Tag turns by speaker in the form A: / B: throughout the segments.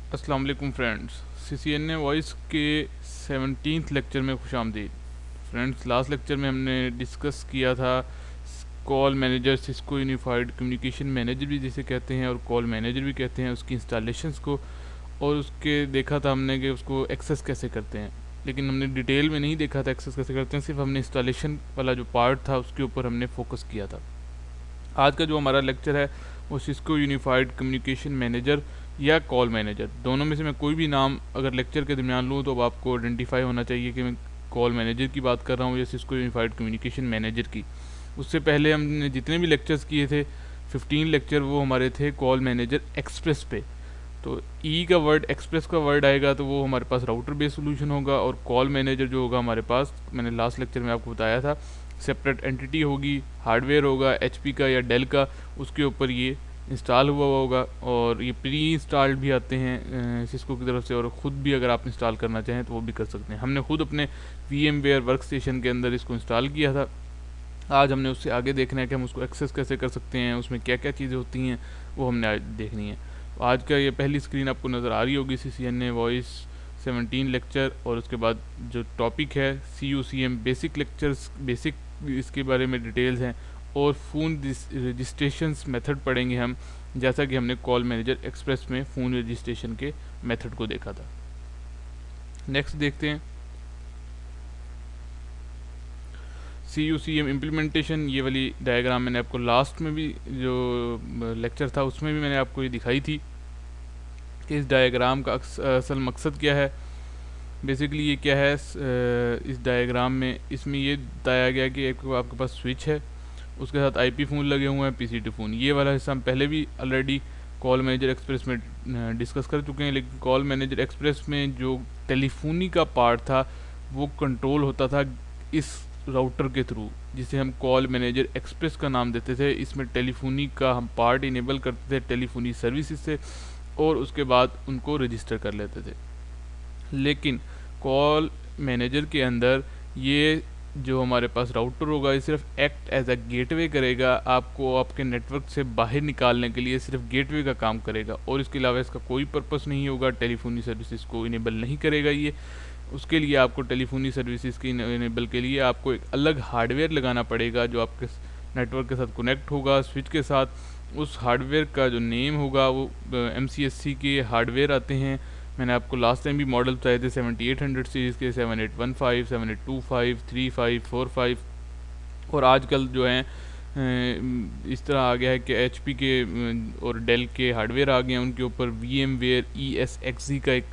A: अस्सलाम वालेकुम friends, CCNA voice के 17th लेक्चर में खुशामदीद। फ्रेंड्स, लास्ट लेक्चर में हमने डिस्कस किया था call manager, Cisco unified communication manager भी जिसे कहते हैं और कॉल मैनेजर भी कहते हैं, उसकी इंस्टॉलेशंस को, और उसके देखा था हमने कि उसको एक्सेस कैसे करते हैं। लेकिन हमने डिटेल में नहीं देखा था एक्सेस कैसे करते हैं, सिर्फ हमने इंस्टॉलेशन वाला जो पार्ट था उसके ऊपर हमने फोकस किया था। आज का जो हमारा लेक्चर है वो सिस्को यूनिफाइड कम्युनिकेशन मैनेजर या कॉल मैनेजर, दोनों में से मैं कोई भी नाम अगर लेक्चर के दरमियान लूँ तो अब आपको आइडेंटिफाई होना चाहिए कि मैं कॉल मैनेजर की बात कर रहा हूँ या सिस्को यूनिफाइड कम्युनिकेशन मैनेजर की। उससे पहले हमने जितने भी लेक्चर्स किए थे 15 लेक्चर, वो हमारे थे कॉल मैनेजर एक्सप्रेस पे। तो ई का वर्ड, एक्सप्रेस का वर्ड आएगा तो वो हमारे पास राउटर बेस्ड सोल्यूशन होगा, और कॉल मैनेजर जो होगा हमारे पास, मैंने लास्ट लेक्चर में आपको बताया था, सेपरेट एंटिटी होगी, हार्डवेयर होगा एचपी का या डेल का, उसके ऊपर ये इंस्टॉल हुआ होगा। और ये प्री इंस्टॉल्ड भी आते हैं सिस्को की तरफ से, और ख़ुद भी अगर आप इंस्टॉल करना चाहें तो वो भी कर सकते हैं। हमने खुद अपने VMware वर्क स्टेशन के अंदर इसको इंस्टॉल किया था। आज हमने उससे आगे देखना है कि हम उसको एक्सेस कैसे कर सकते हैं, उसमें क्या क्या चीज़ें होती हैं, वो हमने आज देखनी है। आज का ये पहली स्क्रीन आपको नज़र आ रही होगी, CCNA वॉइस 17 लेक्चर, और उसके बाद जो टॉपिक है CUCM बेसिक लेक्चर्स, बेसिक इसके बारे में डिटेल्स हैं, और फ़ोन रजिस्ट्रेशन मेथड पढ़ेंगे हम, जैसा कि हमने कॉल मैनेजर एक्सप्रेस में फ़ोन रजिस्ट्रेशन के मेथड को देखा था। नेक्स्ट देखते हैं CUCM इम्प्लीमेंटेशन। ये वाली डायग्राम मैंने आपको लास्ट में भी जो लेक्चर था उसमें भी मैंने आपको ये दिखाई थी कि इस डायग्राम का असल मकसद क्या है। बेसिकली ये क्या है, इस डायग्राम में इसमें ये बताया गया कि एक आपके पास स्विच है, उसके साथ IP फ़ोन लगे हुए हैं, PCT फ़ोन। ये वाला हिस्सा हम पहले भी ऑलरेडी कॉल मैनेजर एक्सप्रेस में डिस्कस कर चुके हैं, लेकिन कॉल मैनेजर एक्सप्रेस में जो टेलीफोनी का पार्ट था वो कंट्रोल होता था इस राउटर के थ्रू, जिसे हम कॉल मैनेजर एक्सप्रेस का नाम देते थे। इसमें टेलीफोनी का हम पार्ट इनेबल करते थे टेलीफोनी सर्विसेज से, और उसके बाद उनको रजिस्टर कर लेते थे। लेकिन कॉल मैनेजर के अंदर ये जो हमारे पास राउटर होगा, ये सिर्फ एक्ट एज अ गेटवे करेगा, आपको आपके नेटवर्क से बाहर निकालने के लिए सिर्फ गेटवे का काम करेगा, और इसके अलावा इसका कोई पर्पस नहीं होगा, टेलीफोनी सर्विसेज को इनेबल नहीं करेगा ये। उसके लिए आपको टेलीफोनी सर्विसेज की इनेबल के लिए आपको एक अलग हार्डवेयर लगाना पड़ेगा जो आपके नेटवर्क के साथ कनेक्ट होगा स्विच के साथ। उस हार्डवेयर का जो नेम होगा वो MCSC के हार्डवेयर आते हैं। मैंने आपको लास्ट टाइम भी मॉडल बताए थे 7800 सीरीज़ के, 7815, 7825, 35, 45, और आजकल जो हैं इस तरह आ गया है कि HP के और डेल के हार्डवेयर आ गए हैं, उनके ऊपर VMware ESXi का एक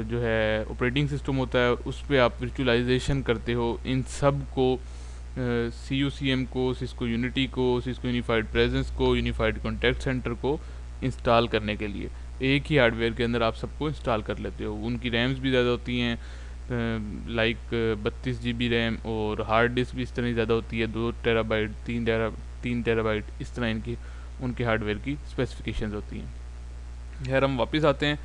A: जो है ऑपरेटिंग सिस्टम होता है, उस पर आप वर्चुअलाइजेशन करते हो इन सब को, CUCM को, सिस्को यूनिटी को, सिस्को यूनिफाइड प्रेजेंस को, यूनिफाइड कॉन्टैक्ट सेंटर को इंस्टॉल करने के लिए एक ही हार्डवेयर के अंदर आप सबको इंस्टॉल कर लेते हो। उनकी रैम्स भी ज़्यादा होती हैं, लाइक 32 GB रैम, और हार्ड डिस्क भी इस तरह ज़्यादा होती है, 2 टेराबाइट, 3 टेराबाइट, इस तरह इनकी उनके हार्डवेयर की स्पेसिफिकेशंस होती हैं। खैर, हम वापस आते हैं।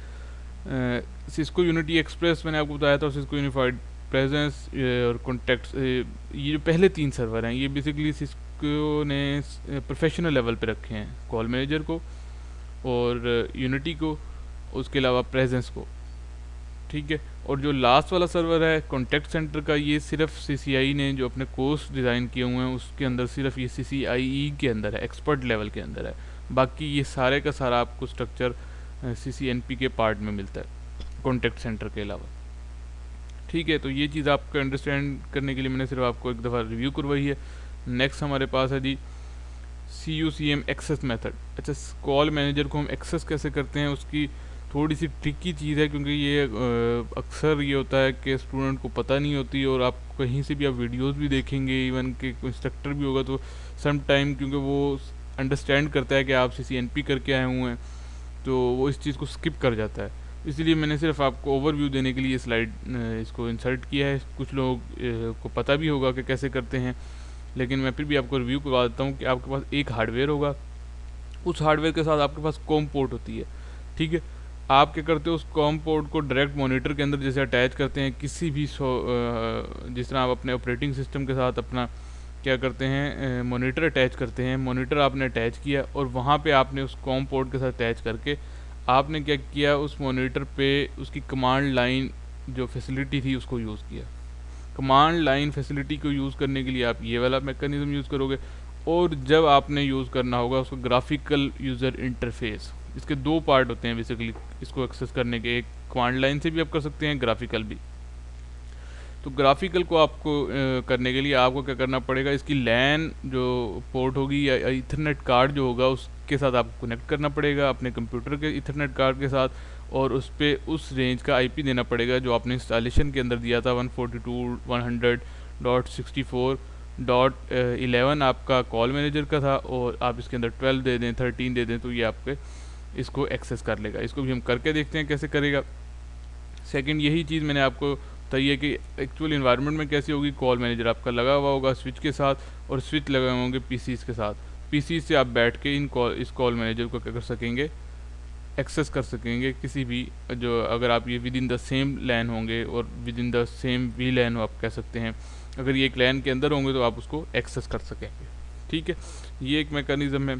A: सिस्को यूनिटी एक्सप्रेस मैंने आपको बताया था, सिस्को यूनिफाइड प्रेजेंस और कॉन्टैक्ट्स, ये जो पहले 3 सर्वर हैं ये बेसिकली सिस्को ने प्रोफेशनल लेवल पे रखे हैं, कॉल मैनेजर को और यूनिटी को, उसके अलावा प्रेजेंस को, ठीक है। और जो लास्ट वाला सर्वर है कॉन्टैक्ट सेंटर का, ये सिर्फ CCI ने जो अपने कोर्स डिज़ाइन किए हुए हैं उसके अंदर सिर्फ ये CCIE के अंदर है, एक्सपर्ट लेवल के अंदर है। बाकी ये सारे का सारा आपको स्ट्रक्चर CCNP के पार्ट में मिलता है कॉन्टैक्ट सेंटर के अलावा, ठीक है। तो ये चीज़ आपको अंडरस्टैंड करने के लिए मैंने सिर्फ आपको एक दफ़ा रिव्यू करवाई है। नेक्स्ट हमारे पास है जी CUCM एक्सेस मेथड। अच्छा, कॉल मैनेजर को हम एक्सेस कैसे करते हैं उसकी थोड़ी सी ट्रिकी चीज़ है, क्योंकि ये अक्सर ये होता है कि स्टूडेंट को पता नहीं होती, और आप कहीं से भी आप वीडियोस भी देखेंगे, इवन के इंस्ट्रक्टर भी होगा तो सम टाइम क्योंकि वो अंडरस्टैंड करता है कि आप CCNP करके आए हुए हैं तो वो इस चीज़ को स्किप कर जाता है। इसलिए मैंने सिर्फ आपको ओवरव्यू देने के लिए स्लाइड इसको इंसर्ट किया है। कुछ लोग को पता भी होगा कि कैसे करते हैं, लेकिन मैं फिर भी आपको रिव्यू करवा देता हूँ कि आपके पास एक हार्डवेयर होगा, उस हार्डवेयर के साथ आपके पास कॉम पोर्ट होती है, ठीक है। आप क्या करते हो, उस कॉम पोर्ट को डायरेक्ट मॉनिटर के अंदर जैसे अटैच करते हैं किसी भी जिस तरह आप अपने ऑपरेटिंग सिस्टम के साथ अपना क्या करते हैं, मॉनिटर अटैच करते हैं। मॉनिटर आपने अटैच किया और वहाँ पे आपने उस कॉम पोर्ट के साथ अटैच करके आपने क्या किया, उस मॉनिटर पे उसकी कमांड लाइन जो फैसिलिटी थी उसको यूज़ किया। कमांड लाइन फैसिलिटी को यूज़ करने के लिए आप ये वाला मैकेनिज्म यूज़ करोगे, और जब आपने यूज़ करना होगा उसको ग्राफिकल यूज़र इंटरफेस। इसके दो पार्ट होते हैं बेसिकली इसको एक्सेस करने के, एक कमांड लाइन से भी आप कर सकते हैं, ग्राफिकल भी। तो ग्राफिकल को आपको करने के लिए आपको क्या करना पड़ेगा, इसकी लैन जो पोर्ट होगी या इथरनेट कार्ड जो होगा उसके साथ आपको कनेक्ट करना पड़ेगा अपने कंप्यूटर के इथरनेट कार्ड के साथ, और उस पर उस रेंज का आईपी देना पड़ेगा जो आपने इंस्टॉलेशन के अंदर दिया था 142.100.64.11 आपका कॉल मैनेजर का था, और आप इसके अंदर 12 दे दें, 13 दे दें, तो ये आपके इसको एक्सेस कर लेगा। इसको भी हम करके देखते हैं कैसे करेगा। सेकंड यही चीज़ मैंने आपको बताइए कि एक्चुअल इन्वायरमेंट में कैसी होगी। कॉल मैनेजर आपका लगा हुआ होगा स्विच के साथ, और स्विच लगे हुए होंगे पीसीज के साथ। पीसी से आप बैठ के इस कॉल मैनेजर को क्या कर सकेंगे, एक्सेस कर सकेंगे किसी भी, जो अगर आप ये within the same lane होंगे और within the same we lane हो आप कह सकते हैं, अगर ये एक लैन के अंदर होंगे तो आप उसको एक्सेस कर सकेंगे। ठीक है, ये एक मैकेनिज़्म है।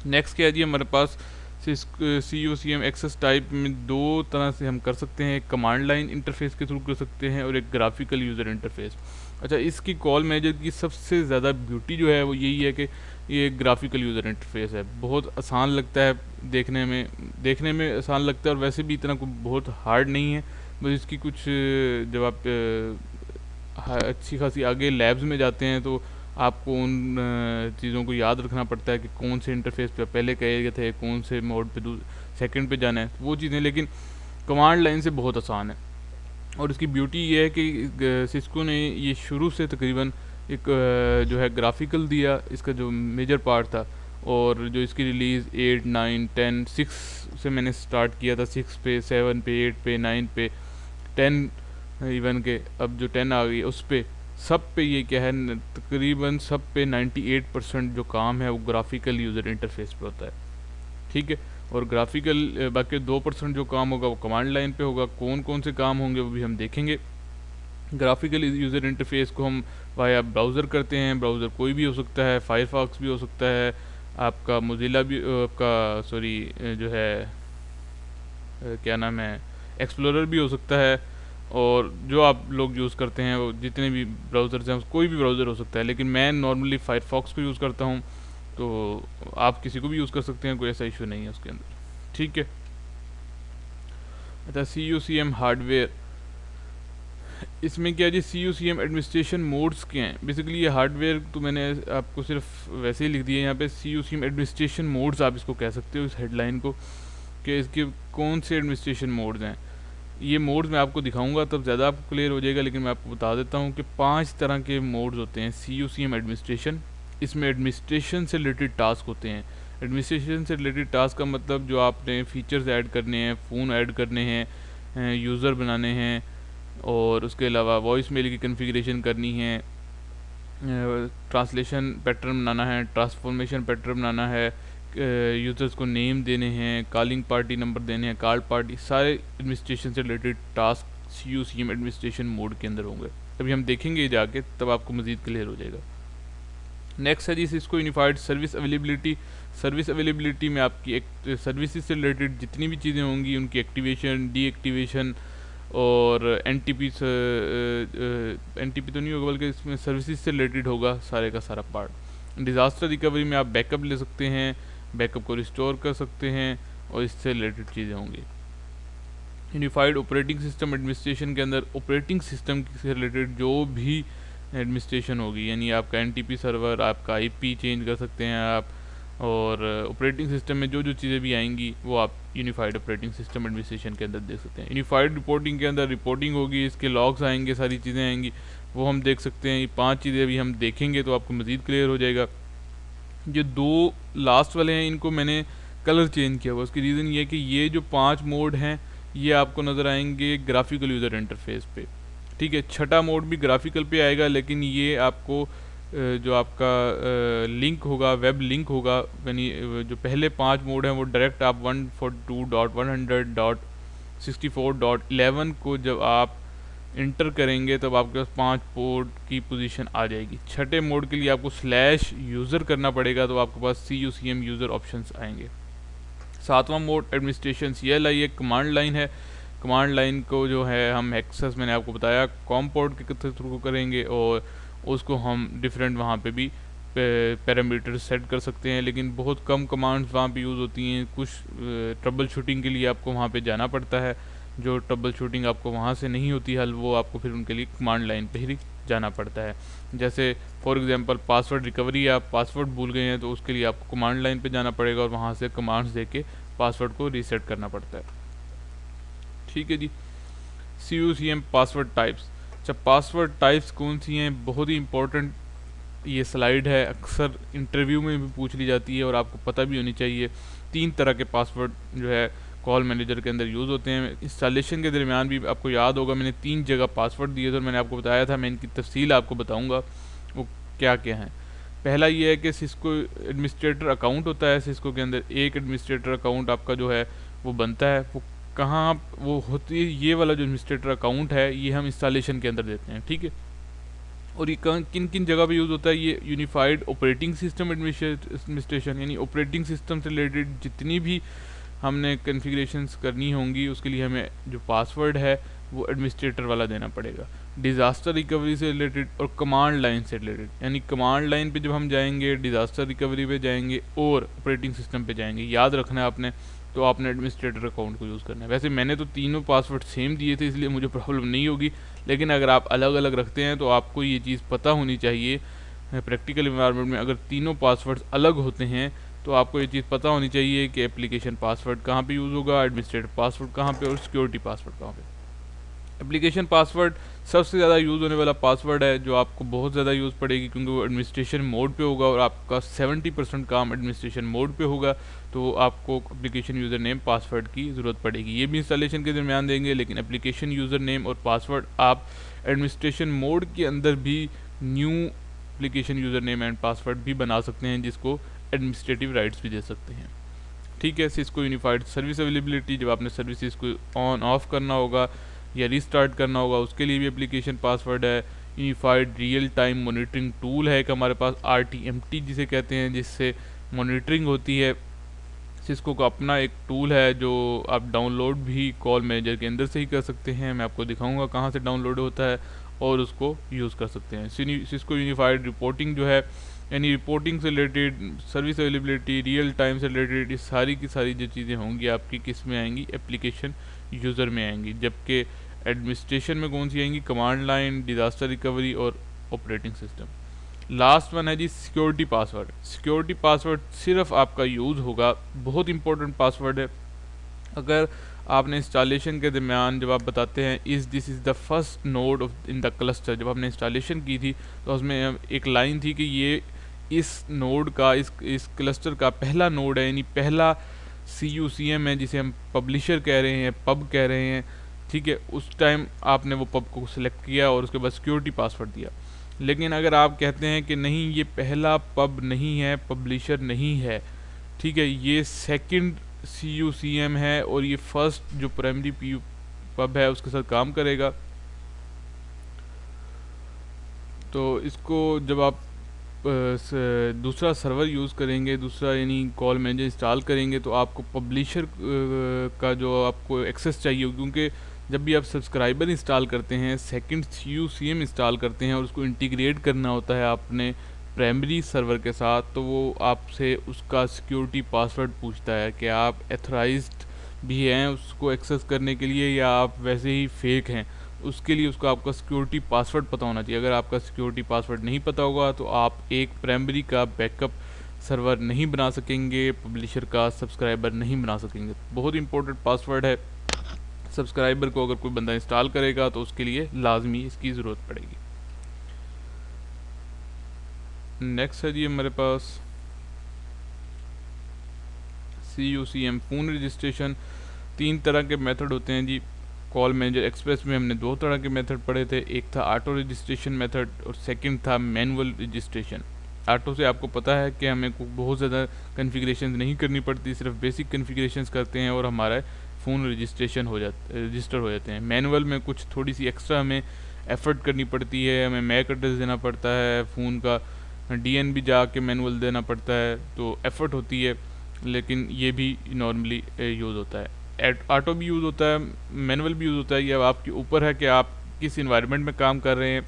A: नेक्स्ट क्या है जी, हमारे पास CUCM एक्सेस टाइप में दो तरह से हम कर सकते हैं, एक कमांड लाइन इंटरफेस के थ्रू कर सकते हैं और एक ग्राफिकल यूज़र इंटरफेस। अच्छा, इसकी कॉल मैनेजर की सबसे ज़्यादा ब्यूटी जो है वो यही है कि ये ग्राफिकल यूज़र इंटरफेस है। बहुत आसान लगता है देखने में आसान लगता है, और वैसे भी इतना कोई बहुत हार्ड नहीं है। बस इसकी कुछ जब आप अच्छी खासी आगे लैब्स में जाते हैं तो आपको उन चीज़ों को याद रखना पड़ता है कि कौन से इंटरफेस पे पहले कहे थे, कौन से मोड पे सेकंड पे जाना है, वो चीज़ें। लेकिन कमांड लाइन से बहुत आसान है, और इसकी ब्यूटी ये है कि सिस्को ने ये शुरू से तकरीबन एक जो है ग्राफिकल दिया, इसका जो मेजर पार्ट था, और जो इसकी रिलीज़ 8, 9, 10, 6 से मैंने स्टार्ट किया था, 6 पे, 7 पे, 8 पे, 9 पे, 10 इवन के अब जो 10 आ गई उस पर सब पे ये क्या है, तकरीबन सब पे 98% जो काम है वो ग्राफिकल यूज़र इंटरफेस पे होता है। ठीक है, और ग्राफिकल बाकी 2% जो काम होगा वो कमांड लाइन पे होगा। कौन कौन से काम होंगे वो भी हम देखेंगे। ग्राफिकल यूज़र इंटरफेस को हम वाया ब्राउज़र करते हैं, ब्राउज़र कोई भी हो सकता है, फायरफॉक्स भी हो सकता है, आपका मोजिला भी आपका सॉरी जो है क्या नाम है, एक्सप्लोरर भी हो सकता है, और जो आप लोग यूज़ करते हैं वो जितने भी ब्राउज़र्स हैं कोई भी ब्राउज़र हो सकता है। लेकिन मैं नॉर्मली फायरफॉक्स को यूज़ करता हूँ, तो आप किसी को भी यूज़ कर सकते हैं, कोई ऐसा इशू नहीं है उसके अंदर। ठीक है। अच्छा, CUCM हार्डवेयर, इसमें क्या जी, CUCM एडमिनिस्ट्रेशन मोड्स के हैं बेसिकली। ये हार्डवेयर तो मैंने आपको सिर्फ वैसे ही लिख दिया है यहाँ पे। CUCM एडमिनिस्ट्रेशन मोड्स आप इसको कह सकते हो, इस हेडलाइन को, कि इसके कौन से एडमिनिस्ट्रेशन मोड्स हैं। ये मोड्स मैं आपको दिखाऊंगा तब ज़्यादा आपको क्लियर हो जाएगा, लेकिन मैं आपको बता देता हूँ कि 5 तरह के मोड्स होते हैं CUCM एडमिनिस्ट्रेशन। इसमें एडमिनिस्ट्रेशन से रिलेटेड टास्क होते हैं। एडमिनिस्ट्रेशन से रिलेटेड टास्क का मतलब जो आपने फीचर्स ऐड करने हैं, फ़ोन ऐड करने हैं, यूज़र बनाने हैं, और उसके अलावा वॉइस मेल की कन्फिग्रेशन करनी है, ट्रांसलेशन पैटर्न बनाना है, ट्रांसफॉर्मेशन पैटर्न बनाना है, यूज़र्स को नेम देने हैं, कॉलिंग पार्टी नंबर देने हैं, कार्ड पार्टी, सारे एडमिनिस्ट्रेशन से related task CUCM administration mode के अंदर होंगे। अभी हम देखेंगे जाके, तब आपको मज़ीद क्लियर हो जाएगा। नेक्स्ट है जी इसको unified service availability. Service availability में आपकी एक सर्विसेज से रिलेटेड जितनी भी चीज़ें होंगी उनकी एक्टिवेशन, डीएक्टिवेशन, और NTP तो नहीं होगा बल्कि इसमें सर्विसेज से रिलेटेड होगा सारे का सारा पार्ट। डिज़ास्टर रिकवरी में आप बैकअप ले सकते हैं, बैकअप को रिस्टोर कर सकते हैं, और इससे रिलेटेड चीज़ें होंगी। यूनिफाइड ऑपरेटिंग सिस्टम एडमिनिस्ट्रेशन के अंदर ऑपरेटिंग सिस्टम से रिलेटेड जो भी एडमिनिस्ट्रेशन होगी, यानी आपका NTP सर्वर, आपका IP चेंज कर सकते हैं आप, और ऑपरेटिंग सिस्टम में जो जो चीज़ें भी आएंगी वो आप यूनिफाइड ऑपरेटिंग सिस्टम एडमिनिस्ट्रेशन के अंदर देख सकते हैं। यूनिफाइड रिपोर्टिंग के अंदर रिपोर्टिंग होगी, इसके लॉग्स आएंगे, सारी चीज़ें आएंगी, वो हम देख सकते हैं। ये 5 चीज़ें अभी हम देखेंगे तो आपको मज़ीद क्लियर हो जाएगा। जो 2 लास्ट वाले हैं इनको मैंने कलर चेंज किया हुआ, उसकी रीज़न ये है कि ये जो 5 मोड हैं ये आपको नज़र आएंगे ग्राफिकल यूज़र इंटरफेस पे। ठीक है, छठा मोड भी ग्राफिकल पे आएगा, लेकिन ये आपको जो आपका लिंक होगा, वेब लिंक होगा, यानी जो पहले 5 मोड हैं वो डायरेक्ट आप 142.100.64.11 को जब आप इंटर करेंगे तब आपके पास 5 पोर्ट की पोजीशन आ जाएगी। छठे मोड के लिए आपको /यूज़र करना पड़ेगा, तो आपके पास CUCM यूज़र ऑप्शंस आएंगे। सातवां मोड एडमिनिस्ट्रेशन CLI एक कमांड लाइन है। कमांड लाइन को जो है हम एक्सेस मैंने आपको बताया कॉम पोर्ट के थ्रू करेंगे और उसको हम डिफरेंट वहाँ पे भी पैरामीटर सेट कर सकते हैं, लेकिन बहुत कम कमांड्स वहाँ पे यूज़ होती हैं। कुछ ट्रबल शूटिंग के लिए आपको वहाँ पे जाना पड़ता है, जो ट्रबल शूटिंग आपको वहाँ से नहीं होती हल, वो आपको फिर उनके लिए कमांड लाइन पे ही जाना पड़ता है। जैसे फॉर एग्जांपल पासवर्ड रिकवरी, आप पासवर्ड भूल गए हैं तो उसके लिए आपको कमांड लाइन पे जाना पड़ेगा और वहाँ से कमांड्स दे के पासवर्ड को रीसेट करना पड़ता है। ठीक है जी। CUCM password types. अच्छा, पासवर्ड टाइप्स कौन सी हैं, बहुत ही इंपॉर्टेंट ये स्लाइड है, अक्सर इंटरव्यू में भी पूछ ली जाती है और आपको पता भी होनी चाहिए। 3 तरह के पासवर्ड जो है कॉल मैनेजर के अंदर यूज़ होते हैं। इंस्टॉलेशन के दरमियान भी आपको याद होगा मैंने 3 जगह पासवर्ड दिए थे और मैंने आपको बताया था, मैं इनकी तफसील आपको बताऊंगा वो क्या क्या है। पहला ये है कि सिस्को एडमिनिस्ट्रेटर अकाउंट होता है। सिस्को के अंदर एक एडमिनिस्ट्रेटर अकाउंट आपका जो है वो बनता है। वो कहाँ वो होती है, ये वाला जो एडमिनिस्ट्रेटर अकाउंट है ये हम इंस्टॉलेशन के अंदर देते हैं। ठीक है, और ये किन किन जगह पे यूज़ होता है, ये यूनिफाइड ऑपरेटिंग सिस्टम एडमिनिस्ट्रेशन, यानी ऑपरेटिंग सिस्टम से रिलेटेड जितनी भी हमने कॉन्फ़िगरेशंस करनी होंगी उसके लिए हमें जो पासवर्ड है वो एडमिनिस्ट्रेटर वाला देना पड़ेगा। डिज़ास्टर रिकवरी से रिलेटेड और कमांड लाइन से रिलेटेड, यानी कमांड लाइन पे जब हम जाएंगे, डिज़ास्टर रिकवरी पे जाएंगे और ऑपरेटिंग सिस्टम पे जाएंगे, याद रखना है आपने, तो आपने एडमिनिस्ट्रेटर अकाउंट को यूज़ करना है। वैसे मैंने तो तीनों पासवर्ड सेम दिए थे इसलिए मुझे प्रॉब्लम नहीं होगी, लेकिन अगर आप अलग अलग रखते हैं तो आपको ये चीज़ पता होनी चाहिए प्रैक्टिकल इन्वायरमेंट में। अगर तीनों पासवर्ड्स अलग होते हैं तो आपको ये चीज़ पता होनी चाहिए कि एप्लीकेशन पासवर्ड कहाँ पे यूज़ होगा, एडमिनिस्ट्रेटर पासवर्ड कहाँ पे और सिक्योरिटी पासवर्ड कहाँ पे। एप्लीकेशन पासवर्ड सबसे ज़्यादा यूज़ होने वाला पासवर्ड है, जो आपको बहुत ज़्यादा यूज़ पड़ेगी क्योंकि वो एडमिनिस्ट्रेशन मोड पे होगा और आपका 70% काम एडमिनिस्ट्रेशन मोड पे होगा, तो आपको एप्लीकेशन यूज़र नेम पासवर्ड की ज़रूरत पड़ेगी। ये भी इंस्टॉलेशन के दरमियान देंगे, लेकिन एप्लीकेशन यूज़र नेम और पासवर्ड आप एडमिनिस्ट्रेशन मोड के अंदर भी new application user name and password भी बना सकते हैं, जिसको एडमिनिस्ट्रेटिव राइट्स भी दे सकते हैं। ठीक है, सिस्को यूनिफाइड सर्विस अवेलेबिलिटी, जब आपने सर्विसेज को ऑन ऑफ करना होगा या रीस्टार्ट करना होगा उसके लिए भी एप्लीकेशन पासवर्ड है। Unified real time monitoring tool है एक हमारे पास, RTMT जिसे कहते हैं, जिससे मॉनिटरिंग होती है। सिस्को का अपना एक टूल है जो आप डाउनलोड भी कॉल मैनेजर के अंदर से ही कर सकते हैं, मैं आपको दिखाऊंगा कहाँ से डाउनलोड होता है और उसको यूज़ कर सकते हैं। सिस्को यूनिफाइड रिपोर्टिंग जो है, यानी रिपोर्टिंग से related, service availability, real time से रिलेटेड, ये सारी की सारी जो चीज़ें होंगी आपकी किस में आएंगी, एप्लीकेशन यूज़र में आएंगी। जबकि एडमिनिस्ट्रेशन में कौन सी आएंगी, कमांड लाइन, डिज़ास्टर रिकवरी और ऑपरेटिंग सिस्टम। लास्ट वन है जी सिक्योरिटी पासवर्ड। सिक्योरिटी पासवर्ड सिर्फ आपका यूज़ होगा, बहुत इंपॉर्टेंट पासवर्ड है। अगर आपने इंस्टॉलेशन के दरमियान जब आप बताते हैं this is the first node of in the cluster, जब आपने इंस्टॉलेशन की थी तो उसमें एक लाइन थी कि ये इस नोड का, इस क्लस्टर का पहला नोड है, यानी पहला CUCM है जिसे हम पब्लिशर कह रहे हैं, पब कह रहे हैं। ठीक है, उस टाइम आपने वो पब को सिलेक्ट किया और उसके बाद सिक्योरिटी पासवर्ड दिया। लेकिन अगर आप कहते हैं कि नहीं ये पहला पब नहीं है, पब्लिशर नहीं है, ठीक है, ये सेकंड CUCM है और ये फर्स्ट जो प्राइमरी पब है उसके साथ काम करेगा, तो इसको जब आप दूसरा सर्वर यूज़ करेंगे, दूसरा यानी कॉल मैनेजर इंस्टॉल करेंगे, तो आपको पब्लिशर का जो आपको एक्सेस चाहिए, क्योंकि जब भी आप सब्सक्राइबर इंस्टॉल करते हैं, सेकंड CUCM इंस्टॉल करते हैं और उसको इंटीग्रेट करना होता है आपने प्राइमरी सर्वर के साथ, तो वो आपसे उसका सिक्योरिटी पासवर्ड पूछता है कि आप एथराइज्ड भी हैं उसको एक्सेस करने के लिए या आप वैसे ही फेक हैं। उसके लिए उसको आपका सिक्योरिटी पासवर्ड पता होना चाहिए। अगर आपका सिक्योरिटी पासवर्ड नहीं पता होगा तो आप एक प्राइमरी का बैकअप सर्वर नहीं बना सकेंगे, पब्लिशर का सब्सक्राइबर नहीं बना सकेंगे। बहुत इंपॉर्टेंट पासवर्ड है, सब्सक्राइबर को अगर कोई बंदा इंस्टॉल करेगा तो उसके लिए लाजमी इसकी ज़रूरत पड़ेगी। नेक्स्ट है जी हमारे पास CUCM फ़ोन रजिस्ट्रेशन। 3 तरह के मेथड होते हैं जी। कॉल मैनेजर एक्सप्रेस में हमने 2 तरह के मेथड पढ़े थे, एक था ऑटो रजिस्ट्रेशन मेथड और सेकंड था मैनुअल रजिस्ट्रेशन। ऑटो से आपको पता है कि हमें बहुत ज़्यादा कॉन्फ़िगरेशन नहीं करनी पड़ती, सिर्फ बेसिक कॉन्फ़िगरेशंस करते हैं और हमारा फ़ोन रजिस्टर हो जाते हैं। मैनुअल में कुछ थोड़ी सी एक्स्ट्रा हमें एफ़र्ट करनी पड़ती है, हमें मैक एड्रेस देना पड़ता है, फ़ोन का DNB जाके मैनुअल देना पड़ता है, तो एफ़र्ट होती है। लेकिन ये भी नॉर्मली यूज़ होता है। ऑटो भी यूज़ होता है, मैनुअल भी यूज़ होता है। ये अब आपके ऊपर है कि आप किस इन्वायरमेंट में काम कर रहे हैं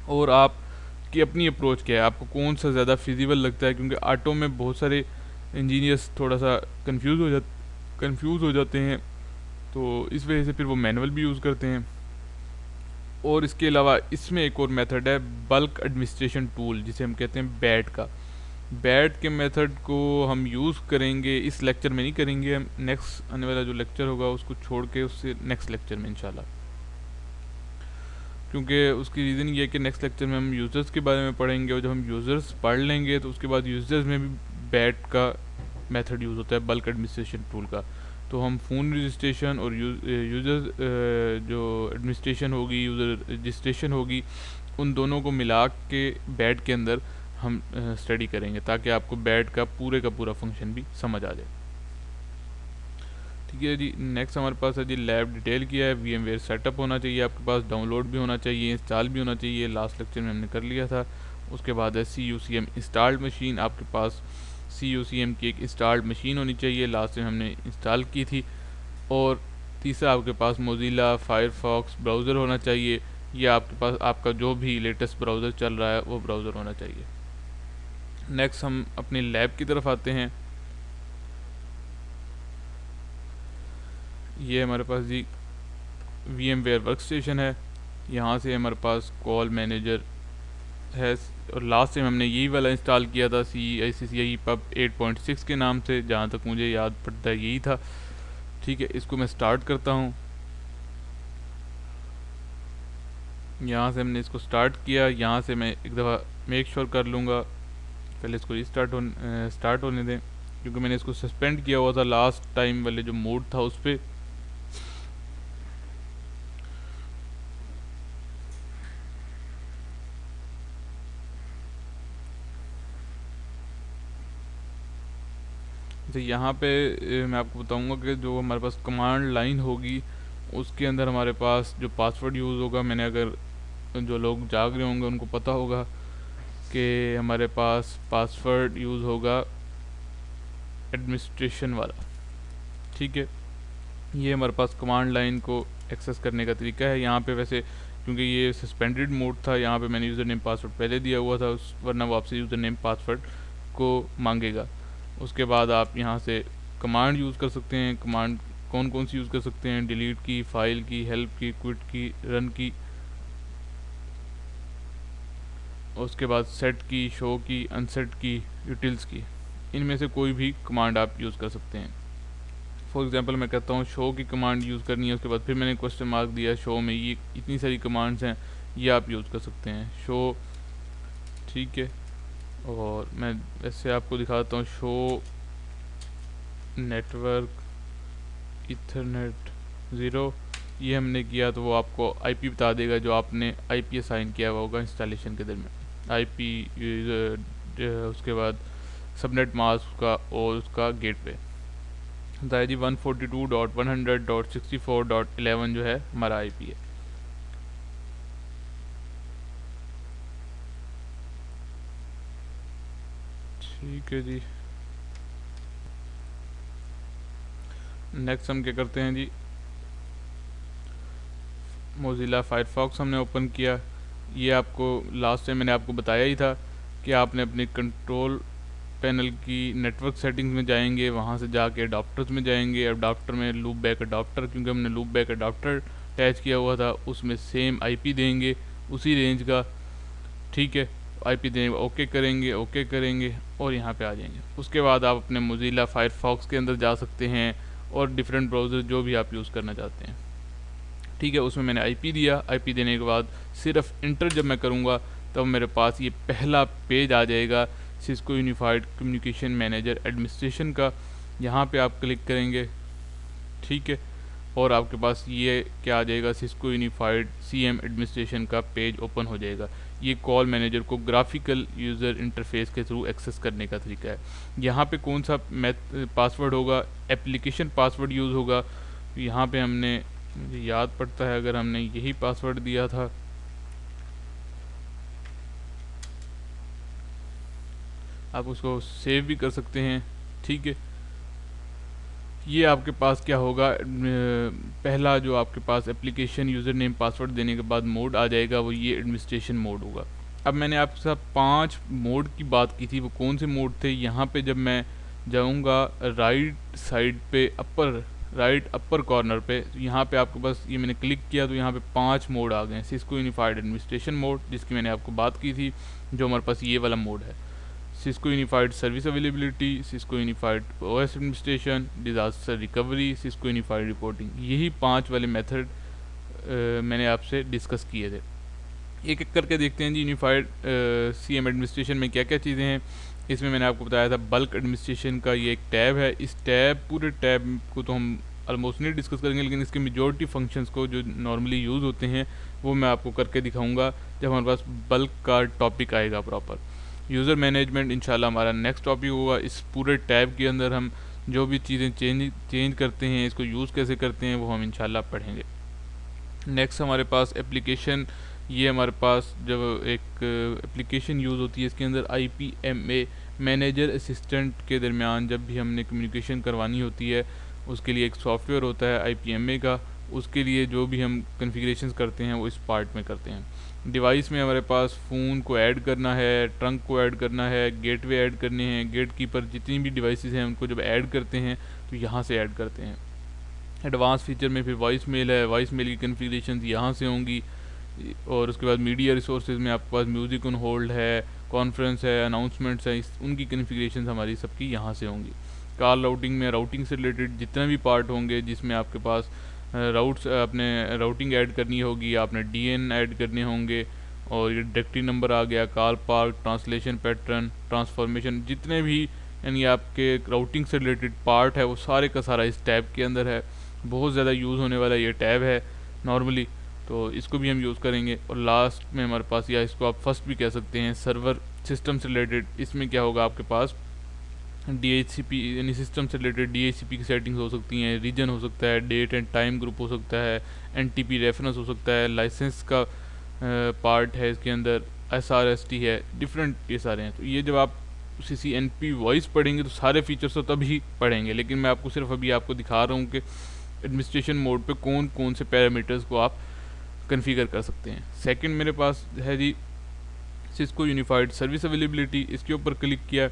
A: और आपकी अपनी अप्रोच क्या है, आपको कौन सा ज़्यादा फिजिबल लगता है। क्योंकि ऑटो में बहुत सारे इंजीनियर्स थोड़ा सा कंफ्यूज हो जाते हैं, तो इस वजह से फिर वो मैनुअल भी यूज़ करते हैं। और इसके अलावा इसमें एक और मेथड है बल्क एडमिनिस्ट्रेशन टूल, जिसे हम कहते हैं बैट का। बैट के मेथड को हम यूज़ करेंगे, इस लेक्चर में नहीं करेंगे, हम नेक्स्ट आने वाला जो लेक्चर होगा उसको छोड़ के उससे नेक्स्ट लेक्चर में इंशाल्लाह। क्योंकि उसकी रीज़न ये है कि नेक्स्ट लेक्चर में हम यूज़र्स के बारे में पढ़ेंगे, और जब हम यूज़र्स पढ़ लेंगे तो उसके बाद यूज़र्स में भी बैट का मेथड यूज़ होता है, बल्क एडमिनिस्ट्रेशन टूल का। तो हम फ़ोन रजिस्ट्रेशन और यूज़र जो एडमिनिस्ट्रेशन होगी, यूज़र रजिस्ट्रेशन होगी, उन दोनों को मिला के बैट के अंदर हम स्टडी करेंगे, ताकि आपको बैट का पूरा फंक्शन भी समझ आ जाए। ठीक है जी। नेक्स्ट हमारे पास है जी लैब डिटेल किया है। VMware सेटअप होना चाहिए आपके पास, डाउनलोड भी होना चाहिए, इंस्टॉल भी होना चाहिए। लास्ट लेक्चर में हमने कर लिया था। उसके बाद है CUCM इंस्टॉल्ड मशीन, आपके पास CUCM की एक इंस्टॉल्ड मशीन होनी चाहिए, लास्ट में हमने इंस्टॉल की थी। और तीसरा आपके पास मोज़िला फायरफॉक्स ब्राउज़र होना चाहिए, या आपके पास आपका जो भी लेटेस्ट ब्राउज़र चल रहा है वो ब्राउज़र होना चाहिए। नेक्स्ट हम अपने लैब की तरफ आते हैं। ये हमारे पास जी VMware वर्कस्टेशन है। यहाँ से हमारे पास कॉल मैनेजर है, और लास्ट टाइम हमने यही वाला इंस्टॉल किया था CICCI पब 8.6 के नाम से, जहाँ तक मुझे याद पड़ता है यही था। ठीक है, इसको मैं स्टार्ट करता हूँ। यहाँ से हमने इसको स्टार्ट किया, यहाँ से मैं एक दफ़ा मेक श्योर कर लूँगा, पहले इसको स्टार्ट होने दें, क्योंकि मैंने इसको सस्पेंड किया हुआ था लास्ट टाइम वाले जो मोड था उस पर। तो यहाँ पे मैं आपको बताऊंगा कि जो हमारे पास कमांड लाइन होगी उसके अंदर हमारे पास जो पासवर्ड यूज़ होगा, मैंने अगर जो लोग जाग रहे होंगे उनको पता होगा कि हमारे पास पासवर्ड यूज़ होगा एडमिनिस्ट्रेशन वाला। ठीक है, ये हमारे पास कमांड लाइन को एक्सेस करने का तरीका है। यहाँ पे वैसे क्योंकि ये सस्पेंडेड मोड था, यहाँ पे मैंने यूज़र नेम पासवर्ड पहले दिया हुआ था, वरना वो आपसे यूज़र नेम पासवर्ड को मांगेगा। उसके बाद आप यहाँ से कमांड यूज़ कर सकते हैं। कमांड कौन कौन सी यूज़ कर सकते हैं? डिलीट की, फाइल की, हेल्प की, क्विट की, रन की, उसके बाद सेट की, शो की, अनसेट की, यूटिल्स की। इनमें से कोई भी कमांड आप यूज़ कर सकते हैं। फॉर एग्जांपल मैं कहता हूँ शो की कमांड यूज़ करनी है, उसके बाद फिर मैंने क्वेश्चन मार्क दिया, शो में ये इतनी सारी कमांड्स हैं, ये आप यूज़ कर सकते हैं शो। ठीक है, और मैं वैसे आपको दिखाता हूँ शो नेटवर्क इथरनेट 0, ये हमने किया तो वो आपको IP बता देगा जो आपने IP असाइन किया हुआ होगा इंस्टॉलेशन के दरमियान। IP उसके बाद सबनेट मास्क का और उसका गेटवे होता है जी 142.100.64.11 जो है हमारा IP है। ठीक है जी। नेक्स्ट हम क्या करते हैं जी, मोज़िला फायरफॉक्स हमने ओपन किया। ये आपको लास्ट टाइम मैंने आपको बताया ही था कि आपने अपने कंट्रोल पैनल की नेटवर्क सेटिंग्स में जाएंगे, वहाँ से जाके अडाप्टर्स में जाएंगे, अडाप्टर में लूप बैक अडाप्टर, क्योंकि हमने लूप बैक अडाप्टर अटैच किया हुआ था, उसमें सेम IP देंगे उसी रेंज का। ठीक है, IP देंगे, ओके करेंगे और यहाँ पे आ जाएंगे। उसके बाद आप अपने मोज़िला फायरफॉक्स के अंदर जा सकते हैं और डिफरेंट ब्राउज़र जो भी आप यूज़ करना चाहते हैं। ठीक है, उसमें मैंने IP दिया। IP देने के बाद सिर्फ इंटर जब मैं करूँगा तब मेरे पास ये पहला पेज आ जाएगा Cisco unified communication manager administration का। यहाँ पे आप क्लिक करेंगे, ठीक है, और आपके पास ये क्या आ जाएगा, सिस्को यूनिफाइड CM एडमिनिस्ट्रेशन का पेज ओपन हो जाएगा। ये कॉल मैनेजर को ग्राफिकल यूज़र इंटरफेस के थ्रू एक्सेस करने का तरीका है। यहाँ पे कौन सा पासवर्ड होगा, एप्लीकेशन पासवर्ड यूज़ होगा। यहाँ पे हमने, मुझे याद पड़ता है अगर हमने यही पासवर्ड दिया था, आप उसको सेव भी कर सकते हैं। ठीक है। ये आपके पास क्या होगा, पहला जो आपके पास एप्लीकेशन यूज़र नेम पासवर्ड देने के बाद मोड आ जाएगा, वो ये एडमिनिस्ट्रेशन मोड होगा। अब मैंने आपके साथ 5 मोड की बात की थी, वो कौन से मोड थे। यहाँ पे जब मैं जाऊँगा राइट साइड पे राइट अपर कॉर्नर पे, यहाँ पे आपके पास ये मैंने क्लिक किया तो यहाँ पे 5 मोड आ गए हैं। सिस्को यूनिफाइड एडमिनिस्ट्रेशन मोड, जिसकी मैंने आपको बात की थी, जो हमारे पास ये वाला मोड है। Cisco unified service availability, Cisco unified OS administration, disaster recovery, Cisco unified reporting, यही 5 वाले मेथड मैंने आपसे डिस्कस किए थे। एक एक करके देखते हैं जी। यूनिफाइड सीएम एडमिनिस्ट्रेशन में क्या क्या चीज़ें हैं। इसमें मैंने आपको बताया था बल्क एडमिनिस्ट्रेशन का ये एक टैब है। इस पूरे टैब को तो हम ऑलमोस्ट नहीं डिस्कस करेंगे, लेकिन इसके मेजॉरिटी फंक्शंस को जो नॉर्मली यूज़ होते हैं वो मैं आपको करके दिखाऊंगा जब हमारे पास बल्क का टॉपिक आएगा प्रॉपर। यूज़र मैनेजमेंट इंशाल्लाह हमारा नेक्स्ट टॉपिक होगा। इस पूरे टैब के अंदर हम जो भी चीज़ें चेंज करते हैं, इसको यूज़ कैसे करते हैं, वो हम इंशाल्लाह पढ़ेंगे। नेक्स्ट हमारे पास एप्लीकेशन, ये हमारे पास जब एक एप्लीकेशन यूज़ होती है, इसके अंदर IPMA मैनेजर असिस्टेंट के दरमियान जब भी हमने कम्युनिकेशन करवानी होती है, उसके लिए एक सॉफ्टवेयर होता है IPMA का। उसके लिए जो भी हम कन्फिगरेशंस करते हैं वो इस पार्ट में करते हैं। डिवाइस में हमारे पास फ़ोन को ऐड करना है, ट्रंक को ऐड करना है, गेटवे ऐड करने हैं, गेट कीपर, जितनी भी डिवाइसेस हैं उनको जब ऐड करते हैं तो यहाँ से ऐड करते हैं। एडवांस फीचर में फिर वॉइस मेल है, वॉइस मेल की कन्फिगरेशन यहाँ से होंगी। और उसके बाद मीडिया रिसोर्सेज में आपके पास म्यूज़िक ऑन होल्ड है, कॉन्फ्रेंस है, अनाउंसमेंट्स है, उनकी कन्फिगरेशन हमारी सबकी यहाँ से होंगी। कॉल राउटिंग में राउटिंग से रिलेटेड जितने भी पार्ट होंगे जिसमें आपके पास राउट्स अपने राउटिंग ऐड करनी होगी, आपने DN ऐड करने होंगे, और ये डायरेक्टरी नंबर आ गया, call part, translation pattern, transformation, जितने भी यानी आपके राउटिंग से रिलेटेड पार्ट है वो सारे का सारा इस टैब के अंदर है। बहुत ज़्यादा यूज़ होने वाला ये टैब है नॉर्मली, तो इसको भी हम यूज़ करेंगे। और लास्ट में हमारे पास, या इसको आप फर्स्ट भी कह सकते हैं, सर्वर सिस्टम से रिलेटेड। इसमें क्या होगा, आपके पास DHCP यानी सिस्टम से रिलेटेड DHCP की सेटिंग्स हो सकती हैं, रीजन हो सकता है, डेट एंड टाइम ग्रुप हो सकता है, NTP रेफरेंस हो सकता है, लाइसेंस का पार्ट है इसके अंदर, SRST है, डिफरेंट ये सारे हैं। तो ये जब आप CCNP वॉइस पढ़ेंगे तो सारे फीचर्स तो तभी पढ़ेंगे, लेकिन मैं आपको सिर्फ अभी आपको दिखा रहा हूँ कि एडमिनिस्ट्रेशन मोड पे कौन कौन से पैरामीटर्स को आप कन्फिगर कर सकते हैं। सेकंड मेरे पास है जी सिस्को यूनिफाइड सर्विस अवेलेबिलिटी। इसके ऊपर क्लिक किया।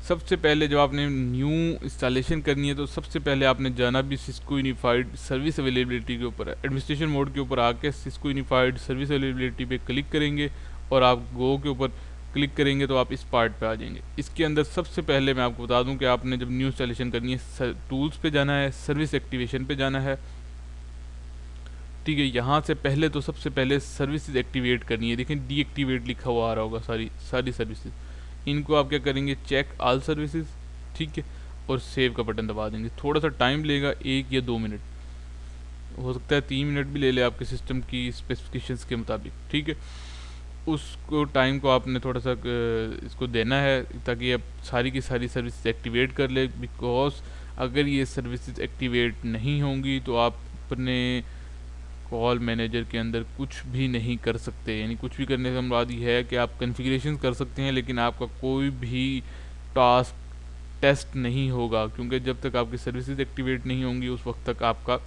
A: सबसे पहले जब आपने न्यू इंस्टॉलेशन करनी है तो सबसे पहले आपने जाना भी सिस्को यूनिफाइड सर्विस अवेलेबिलिटी के ऊपर है। एडमिनिस्ट्रेशन मोड के ऊपर आके सिस्को यूनिफाइड सर्विस अवेलेबिलिटी पे क्लिक करेंगे और आप गो के ऊपर क्लिक करेंगे तो आप इस पार्ट पे आ जाएंगे। इसके अंदर सबसे पहले मैं आपको बता दूं कि आपने जब न्यू इंस्टॉलेशन करनी है, टूल्स पे जाना है, सर्विस एक्टिवेशन पे जाना है, ठीक है। यहाँ से पहले तो सबसे पहले सर्विसेज एक्टिवेट करनी है। देखें डीएक्टिवेट लिखा हुआ आ रहा होगा, सारी सर्विसेज, इनको आप क्या करेंगे, चेक ऑल सर्विसेज, ठीक है, और सेव का बटन दबा देंगे। थोड़ा सा टाइम लेगा, 1 या 2 मिनट, हो सकता है 3 मिनट भी ले ले आपके सिस्टम की स्पेसिफिकेशंस के मुताबिक, ठीक है। उसको टाइम को आपने थोड़ा सा इसको देना है ताकि आप सारी की सारी सर्विसेज एक्टिवेट कर ले। बिकॉज अगर ये सर्विसेज एक्टिवेट नहीं होंगी तो आप अपने कॉल मैनेजर के अंदर कुछ भी नहीं कर सकते। यानी कुछ भी करने का मुराद ये है कि आप कॉन्फ़िगरेशन कर सकते हैं लेकिन आपका कोई भी टास्क टेस्ट नहीं होगा, क्योंकि जब तक आपकी सर्विसेज एक्टिवेट नहीं होंगी उस वक्त तक आपका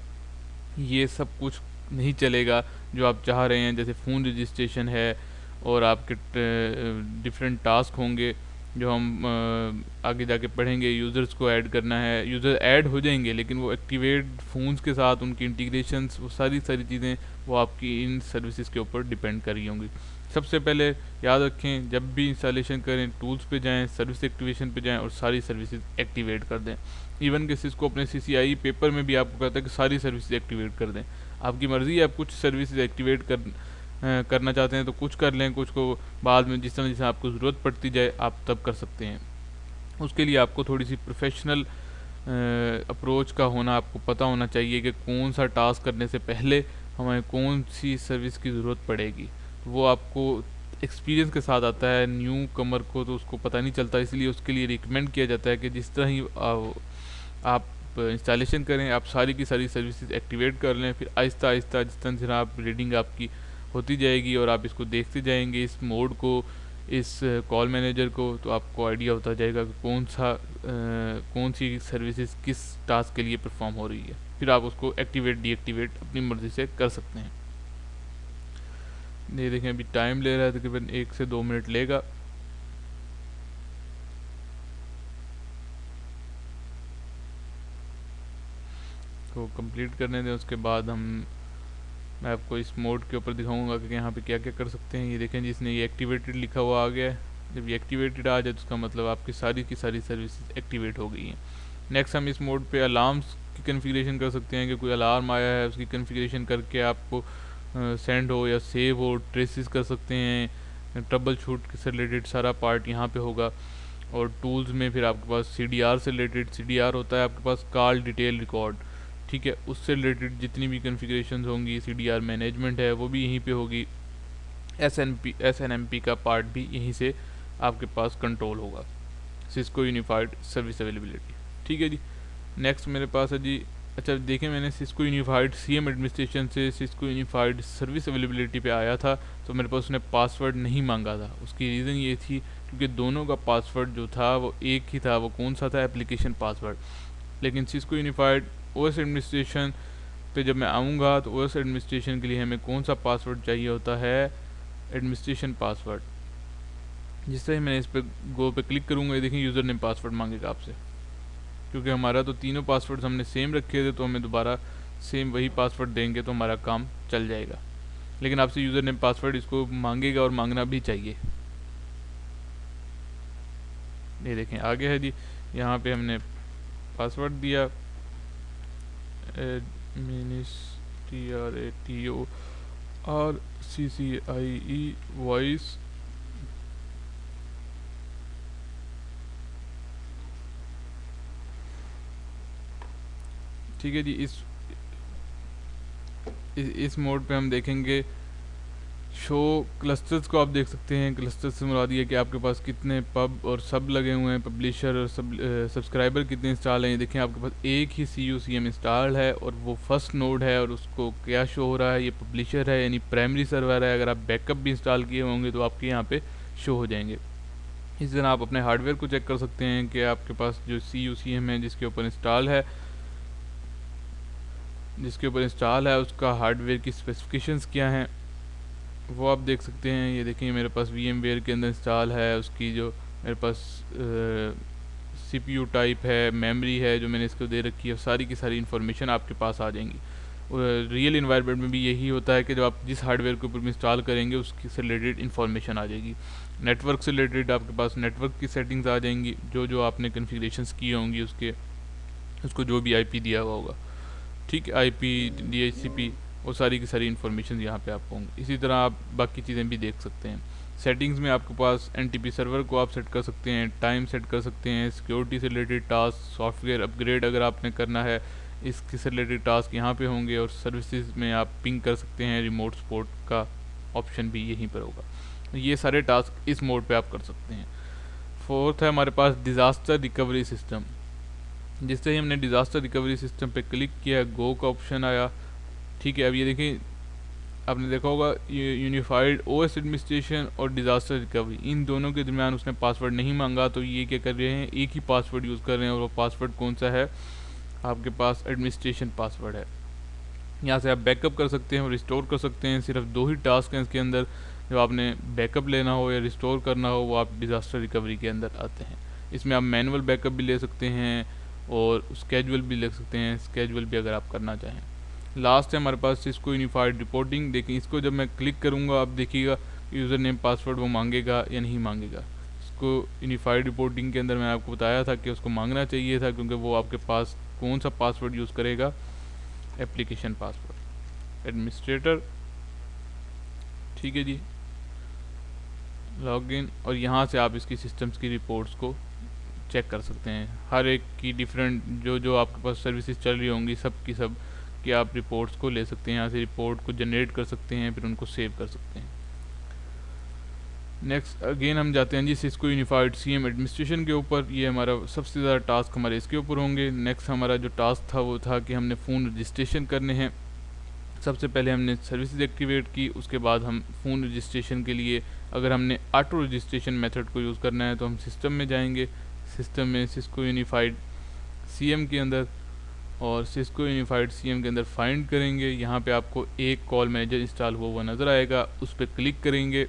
A: ये सब कुछ नहीं चलेगा जो आप चाह रहे हैं। जैसे फ़ोन रजिस्ट्रेशन है और आपके डिफरेंट टास्क होंगे जो हम आगे जाके पढ़ेंगे। यूज़र्स को ऐड करना है, यूज़र ऐड हो जाएंगे लेकिन वो एक्टिवेट फ़ोन्स के साथ उनकी इंटीग्रेशंस, वो सारी चीज़ें वो आपकी इन सर्विसेज के ऊपर डिपेंड कर रही होंगी। सबसे पहले याद रखें, जब भी इंस्टॉलेशन करें टूल्स पे जाएं, सर्विस एक्टिवेशन पे जाएं और सारी सर्विसेज एक्टिवेट कर दें। इवन कि सिस्को अपने CCI पेपर में भी आपको कहता है कि सारी सर्विसेज एक्टिवेट कर दें। आपकी मर्ज़ी है, आप कुछ सर्विसेज एक्टिवेट करना चाहते हैं तो कुछ कर लें, कुछ को बाद में जिस तरह आपको ज़रूरत पड़ती जाए आप तब कर सकते हैं। उसके लिए आपको थोड़ी सी प्रोफेशनल अप्रोच का होना आपको पता होना चाहिए कि कौन सा टास्क करने से पहले हमें कौन सी सर्विस की ज़रूरत पड़ेगी। तो वो आपको एक्सपीरियंस के साथ आता है, न्यू कमर को तो उसको पता नहीं चलता, इसलिए उसके लिए रिकमेंड किया जाता है कि जिस तरह ही आप इंस्टॉलेशन करें आप सारी की सारी सर्विसेज एक्टिवेट कर लें। फिर आहिस्ता आहिस्ता जिस तरह आप रीडिंग आपकी होती जाएगी और आप इसको देखते जाएंगे, इस मोड को इस कॉल मैनेजर को, तो आपको आइडिया होता जाएगा कि कौन सी सर्विसेज किस टास्क के लिए परफॉर्म हो रही है। फिर आप उसको एक्टिवेट डीएक्टिवेट अपनी मर्ज़ी से कर सकते हैं। ये देखें अभी टाइम ले रहा है, तकरीबन 1 से 2 मिनट लेगा। तो कंप्लीट करने दें, उसके बाद मैं आपको इस मोड के ऊपर दिखाऊंगा कि यहाँ पे क्या क्या कर सकते हैं। ये देखें जिसने ये एक्टिवेटेड लिखा हुआ आ गया है, जब ये एक्टिवेटेड आ जाए तो उसका मतलब आपकी सारी की सारी सर्विसेज एक्टिवेट हो गई हैं। नेक्स्ट हम इस मोड पे अलार्म्स की कन्फिगरेशन कर सकते हैं कि कोई अलार्म आया है उसकी कन्फिगरेशन करके आपको सेंड हो या सेव हो ट्रेसेस कर सकते हैं। ट्रबल शूट से रिलेटेड सारा पार्ट यहाँ पे होगा। और टूल्स में फिर आपके पास CDR से रिलेटेड, CDR होता है आपके पास कॉल डिटेल रिकॉर्ड, ठीक है, उससे रिलेटेड जितनी भी कन्फिगरेशन होंगी, CDR मैनेजमेंट है वो भी यहीं पे होगी। SNMP का पार्ट भी यहीं से आपके पास कंट्रोल होगा, सिस्को यूनिफाइड सर्विस अवेलेबिलिटी, ठीक है जी। नेक्स्ट मेरे पास है जी, अच्छा देखें मैंने सिस्को यूनिफाइड CM एडमिनिस्ट्रेशन से सिस्को यूनिफाइड सर्विस अवेलेबिलिटी पे आया था, तो मेरे पास उसने पासवर्ड नहीं मांगा था। उसकी रीज़न ये थी क्योंकि दोनों का पासवर्ड जो था वो एक ही था। वो कौन सा था? Application password. लेकिन सिस्को यूनिफाइड OS एडमिनिस्ट्रेशन पे जब मैं आऊँगा तो OS एडमिनिस्ट्रेशन के लिए हमें कौन सा पासवर्ड चाहिए होता है? Administration password. जिस तरह मैंने इस पर गो पे क्लिक करूँगा, ये देखें यूज़र नेम पासवर्ड मांगेगा आपसे, क्योंकि हमारा तो तीनों पासवर्ड्स हमने सेम रखे थे, तो हमें दोबारा सेम वही पासवर्ड देंगे तो हमारा काम चल जाएगा। लेकिन आपसे यूज़र नेम पासवर्ड इसको मांगेगा और मांगना भी चाहिए। ये देखें आगे है जी, यहाँ पे हमने पासवर्ड दिया TRATORCCIE वॉइस, ठीक है जी। इस मोड पे हम देखेंगे शो क्लस्टर्स को। आप देख सकते हैं क्लस्टर्स से मुराद ये कि आपके पास कितने पब और सब लगे हुए हैं, पब्लिशर और सब्सक्राइबर कितने इंस्टॉल हैं। ये देखें आपके पास एक ही CUCM इंस्टॉल है और वो फर्स्ट नोड है, और उसको क्या शो हो रहा है? ये पब्लिशर है, यानी प्राइमरी सर्वर है। अगर आप बैकअप भी इंस्टॉल किए होंगे तो आपके यहाँ पे शो हो जाएंगे। इस तरह आप अपने हार्डवेयर को चेक कर सकते हैं कि आपके पास जो CUCM है जिसके ऊपर इंस्टॉल है उसका हार्डवेयर की स्पेसिफिकेशंस क्या हैं वो आप देख सकते हैं। ये देखिए मेरे पास VMware के अंदर इंस्टॉल है, उसकी जो मेरे पास CPU टाइप है, मेमोरी है जो मैंने इसको दे रखी है, सारी की सारी इन्फॉर्मेशन आपके पास आ जाएंगी। रियल इन्वायरमेंट में भी यही होता है कि जब आप जिस हार्डवेयर के ऊपर इंस्टॉल करेंगे उसकी से रिलेटेड इन्फॉर्मेशन आ जाएगी। नेटवर्क से रिलेटेड आपके पास नेटवर्क की सेटिंग्स आ जाएंगी, जो आपने कन्फिगरेशंस की होंगी उसको जो भी IP दिया हुआ होगा, ठीक है, IP DHCP, वो सारी की सारी इन्फॉर्मेशन यहाँ पे आपको होंगी। इसी तरह आप बाकी चीज़ें भी देख सकते हैं। सेटिंग्स में आपके पास NTP सर्वर को आप सेट कर सकते हैं, टाइम सेट कर सकते हैं, सिक्योरिटी से रिलेटेड टास्क, सॉफ्टवेयर अपग्रेड अगर आपने करना है इसके से रिलेटेड टास्क यहाँ पे होंगे, और सर्विसेज में आप पिंग कर सकते हैं, रिमोट सपोर्ट का ऑप्शन भी यहीं पर होगा। ये सारे टास्क इस मोड पर आप कर सकते हैं। फोर्थ है हमारे पास डिज़ास्टर रिकवरी सिस्टम। जिससे ही हमने डिज़ास्टर रिकवरी सिस्टम पे क्लिक किया, गो का ऑप्शन आया, ठीक है। अब ये देखिए आपने देखा होगा ये यूनिफाइड OS एडमिनिस्ट्रेशन और डिज़ास्टर रिकवरी, इन दोनों के दरमियान उसने पासवर्ड नहीं मांगा, तो ये क्या कर रहे हैं? एक ही पासवर्ड यूज़ कर रहे हैं, और वो पासवर्ड कौन सा है? आपके पास एडमिनिस्ट्रेशन पासवर्ड है। यहाँ से आप बैकअप कर सकते हैं और रिस्टोर कर सकते हैं। सिर्फ 2 ही टास्क हैं इसके अंदर, जब आपने बैकअप लेना हो या रिस्टोर करना हो वो आप डिज़ास्टर रिकवरी के अंदर आते हैं। इसमें आप मैनुअल बैकअप भी ले सकते हैं और स्केजुअल भी ले सकते हैं, स्केजुअल भी अगर आप करना चाहें। लास्ट है हमारे पास सिस्को यूनिफाइड रिपोर्टिंग। देखिए इसको जब मैं क्लिक करूँगा आप देखिएगा यूज़र नेम पासवर्ड वो मांगेगा या नहीं मांगेगा। इसको यूनिफाइड रिपोर्टिंग के अंदर मैंने आपको बताया था कि उसको मांगना चाहिए था, क्योंकि वो आपके पास कौन सा पासवर्ड यूज़ करेगा? एप्लीकेशन पासवर्ड, एडमिनिस्ट्रेटर, ठीक है जी, लॉगिन। और यहाँ से आप इसकी सिस्टम्स की रिपोर्ट्स को चेक कर सकते हैं। हर एक की डिफरेंट जो आपके पास सर्विसेज चल रही होंगी सब की आप रिपोर्ट्स को ले सकते हैं। यहाँ से रिपोर्ट को जनरेट कर सकते हैं, फिर उनको सेव कर सकते हैं। नेक्स्ट अगेन हम जाते हैं जी सिस्को यूनिफाइड CM एडमिनिस्ट्रेशन के ऊपर। ये हमारा सबसे ज़्यादा टास्क हमारे इसके ऊपर होंगे। नेक्स्ट हमारा जो टास्क था वो था कि हमने फ़ोन रजिस्ट्रेशन करने हैं। सबसे पहले हमने सर्विसेज एक्टिवेट की, उसके बाद हम फ़ोन रजिस्ट्रेशन के लिए अगर हमने ऑटो रजिस्ट्रेशन मेथड को यूज़ करना है तो हम सिस्टम में जाएंगे, सिस्टम में सिस्को यूनिफाइड सीएम के अंदर, और सिस्को यूनिफाइड सीएम के अंदर फाइंड करेंगे। यहाँ पे आपको एक कॉल मैनेजर इंस्टॉल हुआ हुआ नज़र आएगा, उस पर क्लिक करेंगे।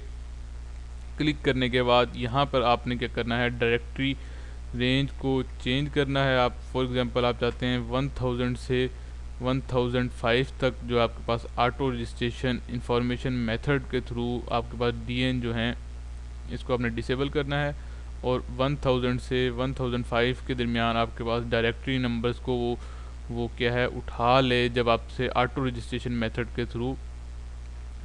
A: क्लिक करने के बाद यहाँ पर आपने क्या करना है, डायरेक्टरी रेंज को चेंज करना है। आप फॉर एग्जांपल आप चाहते हैं 1000 से 1005 तक जो आपके पास ऑटो रजिस्ट्रेशन इंफॉर्मेशन मेथड के थ्रू आपके पास डीएन जो हैं इसको आपने डिसेबल करना है, और 1000 से 1005 के दरमियान आपके पास डायरेक्टरी नंबर्स को वो क्या है उठा ले जब आपसे ऑटो रजिस्ट्रेशन मेथड के थ्रू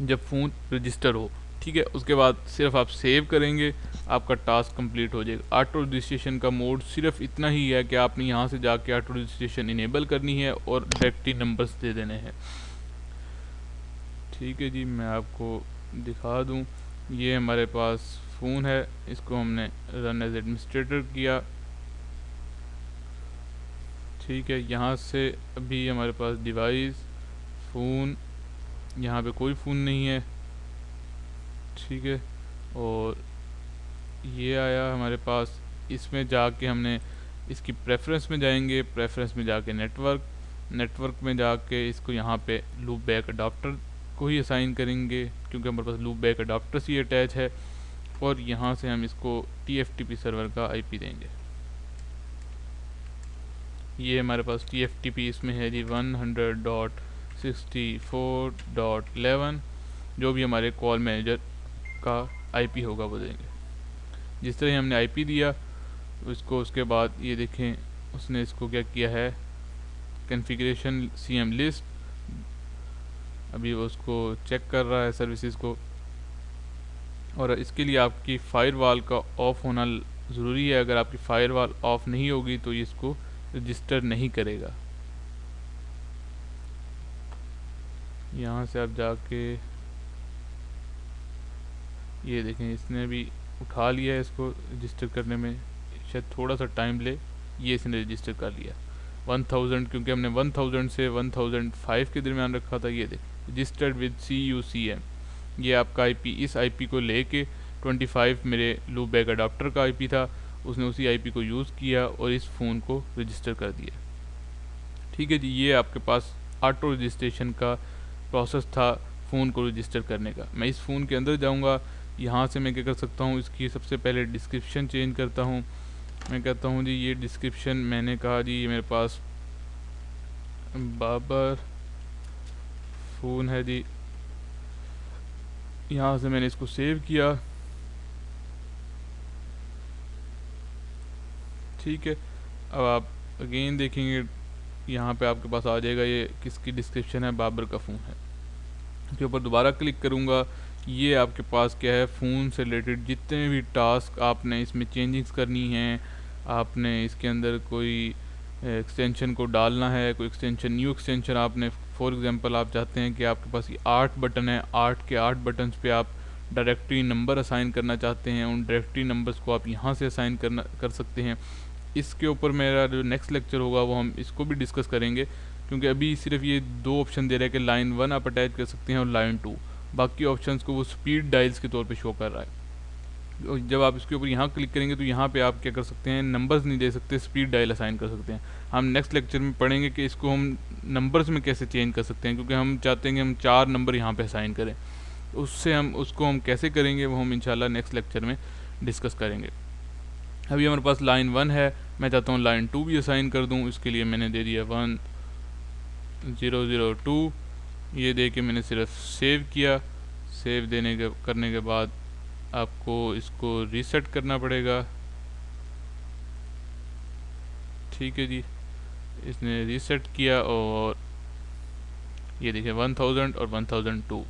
A: जब फ़ोन रजिस्टर हो। ठीक है, उसके बाद सिर्फ आप सेव करेंगे, आपका टास्क कंप्लीट हो जाएगा। ऑटो रजिस्ट्रेशन का मोड सिर्फ इतना ही है कि आपने यहाँ से जाके ऑटो रजिस्ट्रेशन इनेबल करनी है और डायरेक्टरी नंबर्स दे देने हैं। ठीक है जी, मैं आपको दिखा दूँ, ये हमारे पास फ़ोन है, इसको हमने रन एज एडमिनिस्ट्रेटर किया। ठीक है, यहाँ से अभी हमारे पास डिवाइस फ़ोन, यहाँ पे कोई फ़ोन नहीं है। ठीक है, और ये आया हमारे पास, इसमें जाके हमने इसकी प्रेफरेंस में जाएंगे, प्रेफरेंस में जाके नेटवर्क में जाके इसको यहाँ पे लूप बैक अडाप्टर को ही असाइन करेंगे क्योंकि हमारे पास लूप बैक अडाप्टर से ही अटैच है, और यहाँ से हम इसको TFTP सर्वर का IP देंगे। ये हमारे पास TFTP इसमें है जी 100.64.11, जो भी हमारे कॉल मैनेजर का IP होगा वो देंगे। जिस तरह हमने IP दिया उसको, उसके बाद ये देखें उसने इसको क्या किया है, कॉन्फ़िगरेशन CM लिस्ट, अभी वो उसको चेक कर रहा है सर्विसेज को, और इसके लिए आपकी फायरवॉल का ऑफ़ होना ज़रूरी है। अगर आपकी फायरवॉल ऑफ़ नहीं होगी तो ये इसको रजिस्टर नहीं करेगा। यहाँ से आप जाके ये देखें इसने भी उठा लिया है, इसको रजिस्टर करने में शायद थोड़ा सा टाइम ले, ये इसने रजिस्टर कर लिया 1000, क्योंकि हमने 1000 से 1005 के दरमियान रखा था। ये देख रजिस्टर्ड विद CUCM, ये आपका IP, इस IP को लेके 25 मेरे लूप बैक अडाप्टर का IP था, उसने उसी IP को यूज़ किया और इस फ़ोन को रजिस्टर कर दिया। ठीक है जी, ये आपके पास ऑटो रजिस्ट्रेशन का प्रोसेस था फ़ोन को रजिस्टर करने का। मैं इस फ़ोन के अंदर जाऊंगा, यहाँ से मैं क्या कर सकता हूँ, इसकी सबसे पहले डिस्क्रिप्शन चेंज करता हूँ। मैं कहता हूँ जी ये डिस्क्रिप्शन, मैंने कहा जी ये मेरे पास बाबर फ़ोन है जी, यहाँ से मैंने इसको सेव किया। ठीक है, अब आप अगेन देखेंगे यहाँ पे आपके पास आ जाएगा ये किसकी डिस्क्रिप्शन है, बाबर का फ़ोन है। के ऊपर दोबारा क्लिक करूँगा, ये आपके पास क्या है, फ़ोन से रिलेटेड जितने भी टास्क आपने इसमें चेंजिंग्स करनी हैं, आपने इसके अंदर कोई एक्सटेंशन को डालना है, कोई एक्सटेंशन न्यू एक्सटेंशन आपने फॉर एग्जांपल आप चाहते हैं कि आपके पास ये 8 बटन है, 8 के 8 बटन्स पे आप डायरेक्टरी नंबर असाइन करना चाहते हैं, उन डायरेक्टरी नंबर्स को आप यहाँ से असाइन कर सकते हैं। इसके ऊपर मेरा जो नेक्स्ट लेक्चर होगा वो हम इसको भी डिस्कस करेंगे, क्योंकि अभी सिर्फ ये 2 ऑप्शन दे रहा है कि लाइन 1 आप अटैच कर सकते हैं और लाइन 2, बाकी ऑप्शंस को वो स्पीड डायल्स के तौर पे शो कर रहा है। और जब आप इसके ऊपर यहाँ क्लिक करेंगे तो यहाँ पे आप क्या कर सकते हैं, नंबर्स नहीं दे सकते, स्पीड डायल असाइन कर सकते हैं। हम नेक्स्ट लेक्चर में पढ़ेंगे कि इसको हम नंबर्स में कैसे चेंज कर सकते हैं, क्योंकि हम चाहते हैं कि हम 4 नंबर यहाँ पे असाइन करें, उससे हम उसको हम कैसे करेंगे वो हम इंशाल्लाह नेक्स्ट लेक्चर में डिस्कस करेंगे। अभी हमारे पास लाइन 1 है, मैं चाहता हूँ लाइन 2 भी असाइन कर दूँ, इसके लिए मैंने दे दिया 1002, ये दे के मैंने सिर्फ सेव किया। सेव करने के बाद आपको इसको रीसेट करना पड़ेगा। ठीक है जी, इसने रीसेट किया और ये देखिए 1000 और 1002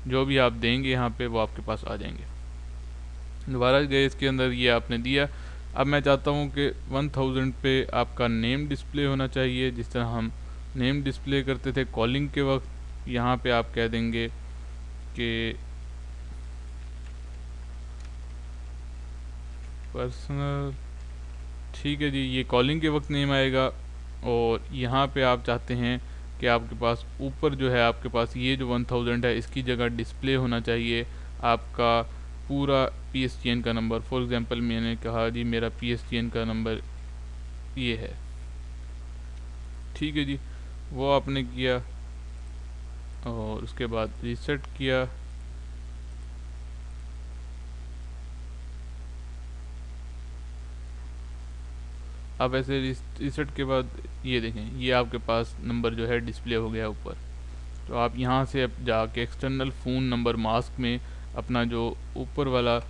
A: जो भी आप देंगे यहाँ पे वो आपके पास आ जाएंगे। दोबारा गए इसके अंदर, ये आपने दिया। अब मैं चाहता हूँ कि 1000 पे आपका नेम डिस्प्ले होना चाहिए, जिस तरह हम नेम डिस्प्ले करते थे कॉलिंग के वक्त। यहाँ पे आप कह देंगे कि पर्सनल, ठीक है जी, ये कॉलिंग के वक्त नेम आएगा। और यहाँ पे आप चाहते हैं कि आपके पास ऊपर जो है आपके पास ये जो 1000 है इसकी जगह डिस्प्ले होना चाहिए आपका पूरा PSTN का नंबर, फॉर एग्जांपल मैंने कहा जी मेरा PSTN का नंबर ये है, ठीक है जी, वो आपने किया और उसके बाद रीसेट किया। अब ऐसे रीसेट के बाद ये देखें, ये आपके पास नंबर जो है डिस्प्ले हो गया ऊपर। तो आप यहाँ से अब जाके एक्सटर्नल फ़ोन नंबर मास्क में अपना जो ऊपर वाला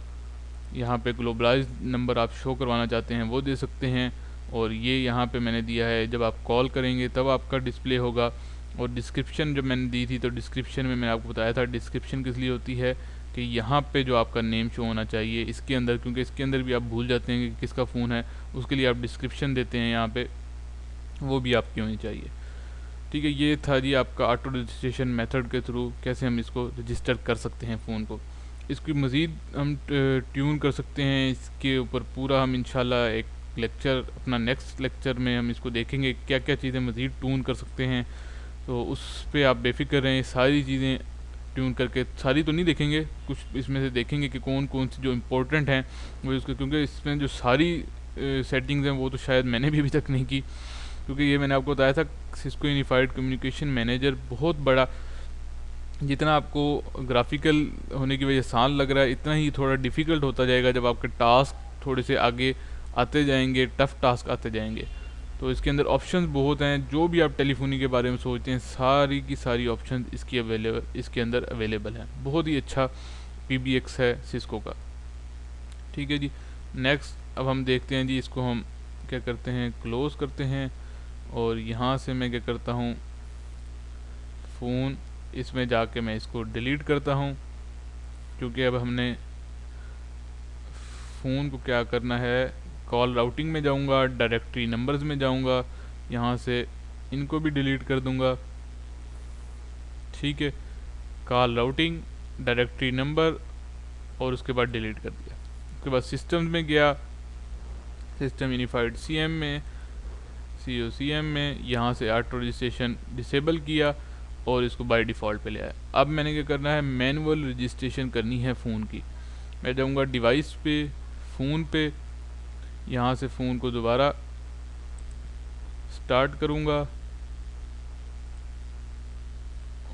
A: यहाँ पे ग्लोबलाइज्ड नंबर आप शो करवाना चाहते हैं वो दे सकते हैं। और ये यहाँ पे मैंने दिया है, जब आप कॉल करेंगे तब आपका डिस्प्ले होगा। और डिस्क्रिप्शन जब मैंने दी थी तो डिस्क्रिप्शन में मैंने आपको बताया था डिस्क्रिप्शन किस लिए होती है, कि यहाँ पे जो आपका नेम शो होना चाहिए इसके अंदर, क्योंकि इसके अंदर भी आप भूल जाते हैं कि किसका फ़ोन है, उसके लिए आप डिस्क्रिप्शन देते हैं यहाँ पे, वो भी आपकी होनी चाहिए। ठीक है, ये था जी आपका ऑटो रजिस्ट्रेशन मेथड के थ्रू कैसे हम इसको रजिस्टर कर सकते हैं फ़ोन को। इसकी मज़ीद हम ट्यून कर सकते हैं, इसके ऊपर पूरा हम इंशाल्लाह एक लेक्चर, अपना नेक्स्ट लेक्चर में हम इसको देखेंगे क्या क्या चीज़ें मज़ीद ट्यून कर सकते हैं। तो उस पर आप बेफिक्र रहें, सारी चीज़ें ट्यून करके, सारी तो नहीं देखेंगे, कुछ इसमें से देखेंगे कि कौन कौन सी जो इम्पोर्टेंट हैं वो उसके, क्योंकि इसमें जो सारी सेटिंग्स हैं वो तो शायद मैंने भी अभी तक नहीं की, क्योंकि ये मैंने आपको बताया था सिस्को यूनिफाइड कम्युनिकेशन मैनेजर बहुत बड़ा, जितना आपको ग्राफिकल होने की वजह से आसान लग रहा है इतना ही थोड़ा डिफ़िकल्ट होता जाएगा जब आपके टास्क थोड़े से आगे आते जाएंगे, टफ़ टास्क आते जाएंगे। तो इसके अंदर ऑप्शंस बहुत हैं, जो भी आप टेलीफोनी के बारे में सोचते हैं सारी की सारी ऑप्शंस इसके अंदर अवेलेबल हैं। बहुत ही अच्छा PBX है सिस्को का। ठीक है जी, नेक्स्ट अब हम देखते हैं जी, इसको हम क्या करते हैं, क्लोज़ करते हैं। और यहाँ से मैं क्या करता हूँ, फ़ोन, इसमें जाके मैं इसको डिलीट करता हूँ, क्योंकि अब हमने फ़ोन को क्या करना है, कॉल राउटिंग में जाऊँगा, डायरेक्टरी नंबर्स में जाऊँगा, यहाँ से इनको भी डिलीट कर दूँगा। ठीक है, कॉल राउटिंग, डायरेक्टरी नंबर और उसके बाद डिलीट कर दिया। उसके बाद सिस्टम में गया, सिस्टम यूनिफाइड CM में, COCM में, यहाँ से ऑटो रजिस्ट्रेशन डिसेबल किया और इसको बाय डिफ़ॉल्ट पे ले आया। अब मैंने क्या करना है, मैनुअल रजिस्ट्रेशन करनी है फ़ोन की। मैं जाऊँगा डिवाइस पे, फ़ोन पे, यहाँ से फ़ोन को दोबारा स्टार्ट करूँगा।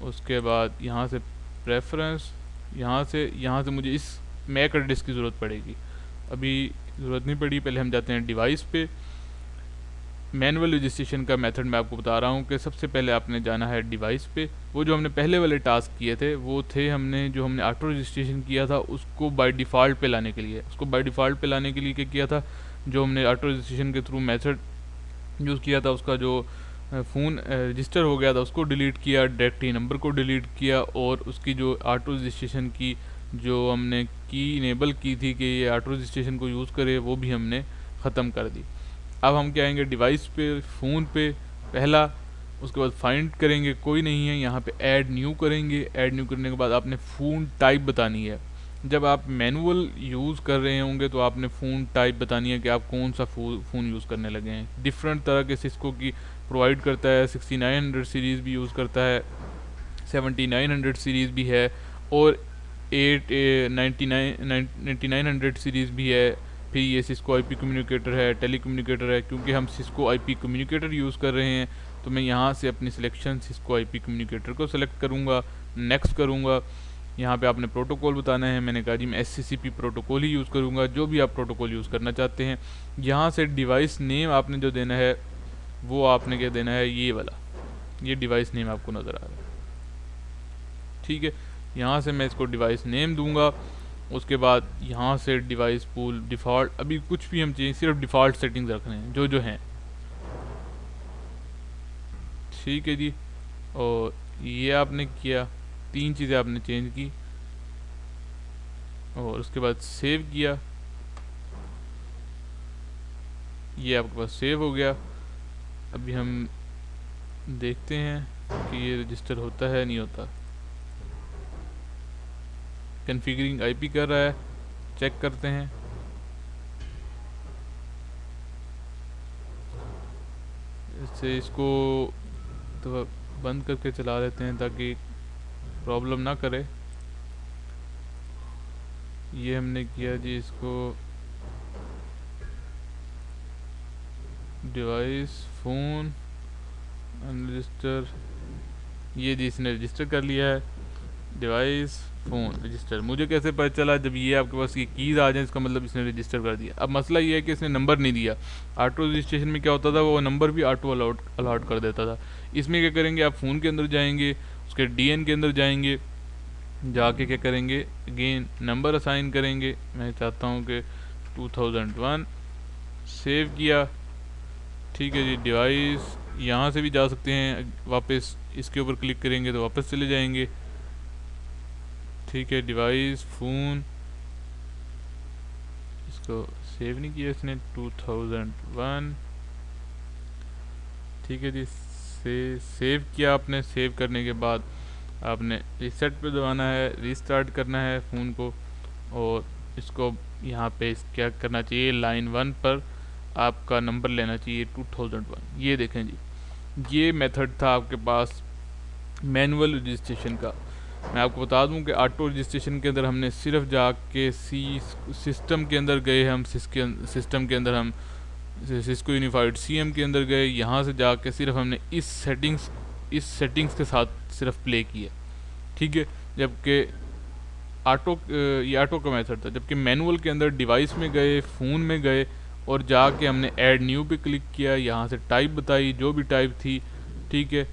A: उसके बाद यहाँ से प्रेफरेंस, यहाँ से मुझे इस मैक एड्रेस की ज़रूरत पड़ेगी, अभी ज़रूरत नहीं पड़ी। पहले हम जाते हैं डिवाइस पे। मैनुअल रजिस्ट्रेशन का मेथड मैं आपको बता रहा हूँ कि सबसे पहले आपने जाना है डिवाइस पे। वो जो हमने पहले वाले टास्क किए थे वो थे, जो हमने ऑटो रजिस्ट्रेशन किया था उसको बाय डिफ़ॉल्ट पे लाने के लिए, क्या किया था, जो हमने ऑटो रजिस्ट्रेशन के थ्रू मेथड यूज़ किया था उसका जो फ़ोन रजिस्टर हो गया था उसको डिलीट किया, डायरेक्टरी नंबर को डिलीट किया, और उसकी जो ऑटो रजिस्ट्रेशन की जो हमने की इनेबल की थी कि ये ऑटो रजिस्ट्रेशन को यूज़ करे, वो भी हमने ख़त्म कर दी। अब हम क्या आएंगे डिवाइस पे, फ़ोन पे पहला, उसके बाद फाइंड करेंगे, कोई नहीं है, यहाँ पे ऐड न्यू करेंगे। ऐड न्यू करने के बाद आपने फ़ोन टाइप बतानी है। जब आप मैनुअल यूज़ कर रहे होंगे तो आपने फ़ोन टाइप बतानी है कि आप कौन सा फ़ोन यूज़ करने लगे हैं। डिफरेंट तरह के सिस्को की प्रोवाइड करता है, 6900 सीरीज़ भी यूज़ करता है, 7900 सीरीज़ भी है, और 9900 सीरीज़ भी है। फिर ये सिस्को IP कम्युनिकेटर है, टेली कम्युनिकेटर है। क्योंकि हम सिस्को IP कम्युनिकेटर यूज़ कर रहे हैं तो मैं यहाँ से अपनी सिलेक्शन सिस्को IP कम्युनिकेटर को सिलेक्ट करूँगा, नेक्स्ट करूँगा। यहाँ पे आपने प्रोटोकॉल बताना है, मैंने कहा जी मैं SCCP प्रोटोकॉल ही यूज़ करूँगा, जो भी आप प्रोटोकॉल यूज़ करना चाहते हैं। यहाँ से डिवाइस नेम आपने जो देना है वो आपने क्या देना है, ये वाला, ये डिवाइस नेम आपको नज़र आ रहा है। ठीक है, यहाँ से मैं इसको डिवाइस नेम दूंगा। उसके बाद यहाँ से डिवाइस पूल डिफ़ॉल्ट, अभी कुछ भी हम चाहिए, सिर्फ डिफ़ॉल्ट सेटिंग्स रखने हैं जो हैं। ठीक है जी, और ये आपने किया, 3 चीज़ें आपने चेंज की, और उसके बाद सेव किया, ये आपके पास सेव हो गया। अभी हम देखते हैं कि ये रजिस्टर होता है नहीं होता। कॉन्फ़िगरिंग IP कर रहा है, चेक करते हैं। इससे इसको तो बंद करके चला लेते हैं ताकि प्रॉब्लम ना करे। ये हमने किया जी इसको डिवाइस फ़ोन अनरजिस्टर, ये जी इसने रजिस्टर कर लिया है। डिवाइस फ़ोन रजिस्टर, मुझे कैसे पता चला? जब ये आपके पास ये कीज़ आ जाए इसका मतलब इसने रजिस्टर कर दिया। अब मसला ये है कि इसने नंबर नहीं दिया। ऑटो रजिस्ट्रेशन में क्या होता था, वो नंबर भी ऑटो अलाउट कर देता था। इसमें क्या करेंगे, आप फ़ोन के अंदर जाएंगे, उसके डीएन के अंदर जाएंगे, जाके क्या करेंगे, अगेन नंबर असाइन करेंगे। मैं चाहता हूँ कि 2001 सेव किया, ठीक है जी। डिवाइस यहाँ से भी जा सकते हैं, वापस इसके ऊपर क्लिक करेंगे तो वापस चले जाएंगे, ठीक है। डिवाइस फ़ोन, इसको सेव नहीं किया इसने, 2001, ठीक है जी। सेव किया आपने। सेव करने के बाद आपने रीसेट पे दबाना है, रीस्टार्ट करना है फ़ोन को, और इसको यहाँ पे क्या करना चाहिए, लाइन 1 पर आपका नंबर लेना चाहिए 2001। ये देखें जी, ये मेथड था आपके पास मैनुअल रजिस्ट्रेशन का। मैं आपको बता दूं कि ऑटो रजिस्ट्रेशन के अंदर हमने सिर्फ जाके सिस्टम के अंदर गए, हम सिस्टम के अंदर हम सिस्को यूनिफाइड सीएम के अंदर गए, यहाँ से जाके सिर्फ हमने इस सेटिंग्स के साथ सिर्फ प्ले किया, ठीक है। जबकि ये ऑटो का मेथड था। जबकि मैनुअल के अंदर डिवाइस में गए, फ़ोन में गए, और जाके हमने ऐड न्यू पे क्लिक किया, यहाँ से टाइप बताई जो भी टाइप थी, ठीक है,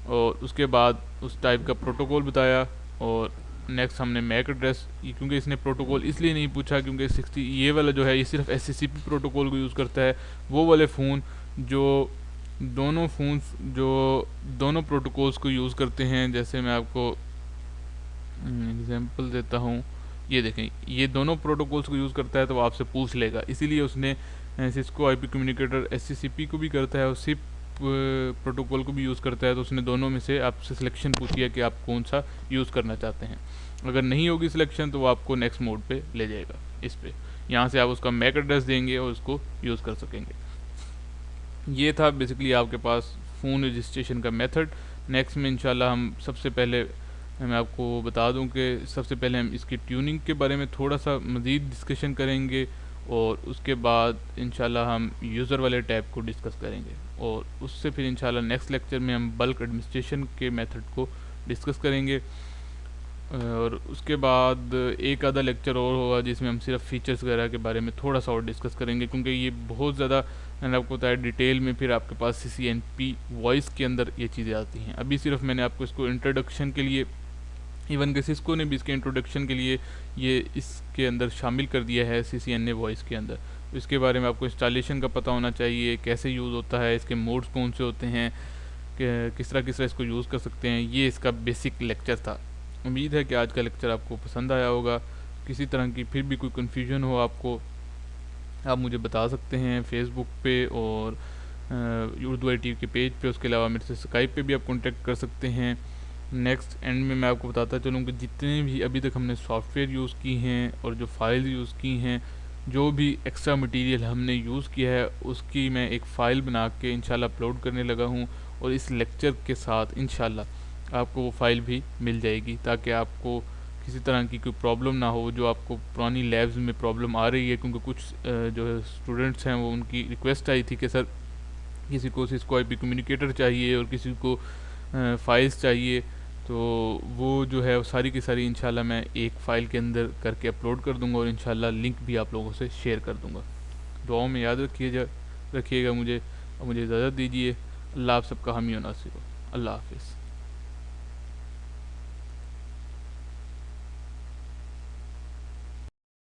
A: और उसके बाद उस टाइप का प्रोटोकॉल बताया, और नेक्स्ट हमने मैक एड्रेस, क्योंकि इसने प्रोटोकॉल इसलिए नहीं पूछा क्योंकि 60 ये वाला जो है ये सिर्फ एससीसीपी प्रोटोकॉल को यूज़ करता है। वो वाले फ़ोन जो दोनों प्रोटोकॉल्स को यूज़ करते हैं, जैसे मैं आपको एग्जांपल देता हूँ, ये देखें, ये दोनों प्रोटोकॉल्स को यूज़ करता है, तो वो आपसे पूछ लेगा। इसीलिए उसने सिस्को आईपी कम्युनिकेटर एससीसीपी को भी करता है और सिप प्रोटोकॉल को भी यूज़ करता है, तो उसने दोनों में से आपसे सिलेक्शन पूछी है कि आप कौन सा यूज़ करना चाहते हैं। अगर नहीं होगी सिलेक्शन तो वो आपको नेक्स्ट मोड पे ले जाएगा, इस पे। यहाँ से आप उसका मैक एड्रेस देंगे और उसको यूज़ कर सकेंगे। ये था बेसिकली आपके पास फ़ोन रजिस्ट्रेशन का मेथड। नेक्स्ट में इंशाल्लाह हम सबसे पहले, मैं आपको बता दूं कि सबसे पहले हम इसकी ट्यूनिंग के बारे में थोड़ा सा मज़ीद डिस्कशन करेंगे, और उसके बाद इंशाल्लाह हम यूज़र वाले टैब को डिस्कस करेंगे, और उससे फिर इंशाल्लाह नेक्स्ट लेक्चर में हम बल्क एडमिनिस्ट्रेशन के मेथड को डिस्कस करेंगे, और उसके बाद एक आधा लेक्चर और होगा जिसमें हम सिर्फ फीचर्स वगैरह के बारे में थोड़ा सा और डिस्कस करेंगे, क्योंकि ये बहुत ज़्यादा मैंने आपको बताया डिटेल में फिर आपके पास CCNP वॉइस के अंदर ये चीज़ें आती हैं। अभी सिर्फ मैंने आपको इसको इंट्रोडक्शन के लिए, इवन के सिस्को ने भी इसके इंट्रोडक्शन के लिए ये इसके अंदर शामिल कर दिया है CCNA वॉइस के अंदर। तो इसके बारे में आपको इंस्टॉलेशन का पता होना चाहिए, कैसे यूज़ होता है, इसके मोड्स कौन से होते हैं, किस तरह इसको यूज़ कर सकते हैं। ये इसका बेसिक लेक्चर था। उम्मीद है कि आज का लेक्चर आपको पसंद आया होगा। किसी तरह की फिर भी कोई कन्फ्यूजन हो आपको, आप मुझे बता सकते हैं फेसबुक पे और उर्दू IT के पेज पे। उसके अलावा मेरे से स्काइप पे भी आप कांटेक्ट कर सकते हैं। नेक्स्ट एंड में मैं आपको बताता चलूँ कि जितने भी अभी तक हमने सॉफ्टवेयर यूज़ की हैं और जो फाइल यूज़ की हैं, जो भी एक्स्ट्रा मटेरियल हमने यूज़ किया है, उसकी मैं एक फ़ाइल बना के इंशाल्लाह अपलोड करने लगा हूँ, और इस लेक्चर के साथ इंशाल्लाह आपको वो फ़ाइल भी मिल जाएगी, ताकि आपको किसी तरह की कोई प्रॉब्लम ना हो जो आपको पुरानी लैब्स में प्रॉब्लम आ रही है। क्योंकि कुछ जो स्टूडेंट्स हैं वो, उनकी रिक्वेस्ट आई थी कि सर किसी को सिस्को IP कम्युनिकेटर चाहिए और किसी को फाइल्स चाहिए, तो वो जो है वो सारी की सारी इंशाल्लाह मैं एक फ़ाइल के अंदर करके अपलोड कर दूंगा, और इंशाल्लाह लिंक भी आप लोगों से शेयर कर दूंगा। दुआओं में याद रखिएगा मुझे, और मुझे इजाज़त दीजिए। अल्लाह आप सबका हामी और नासिर हो। अल्लाह हाफिज़।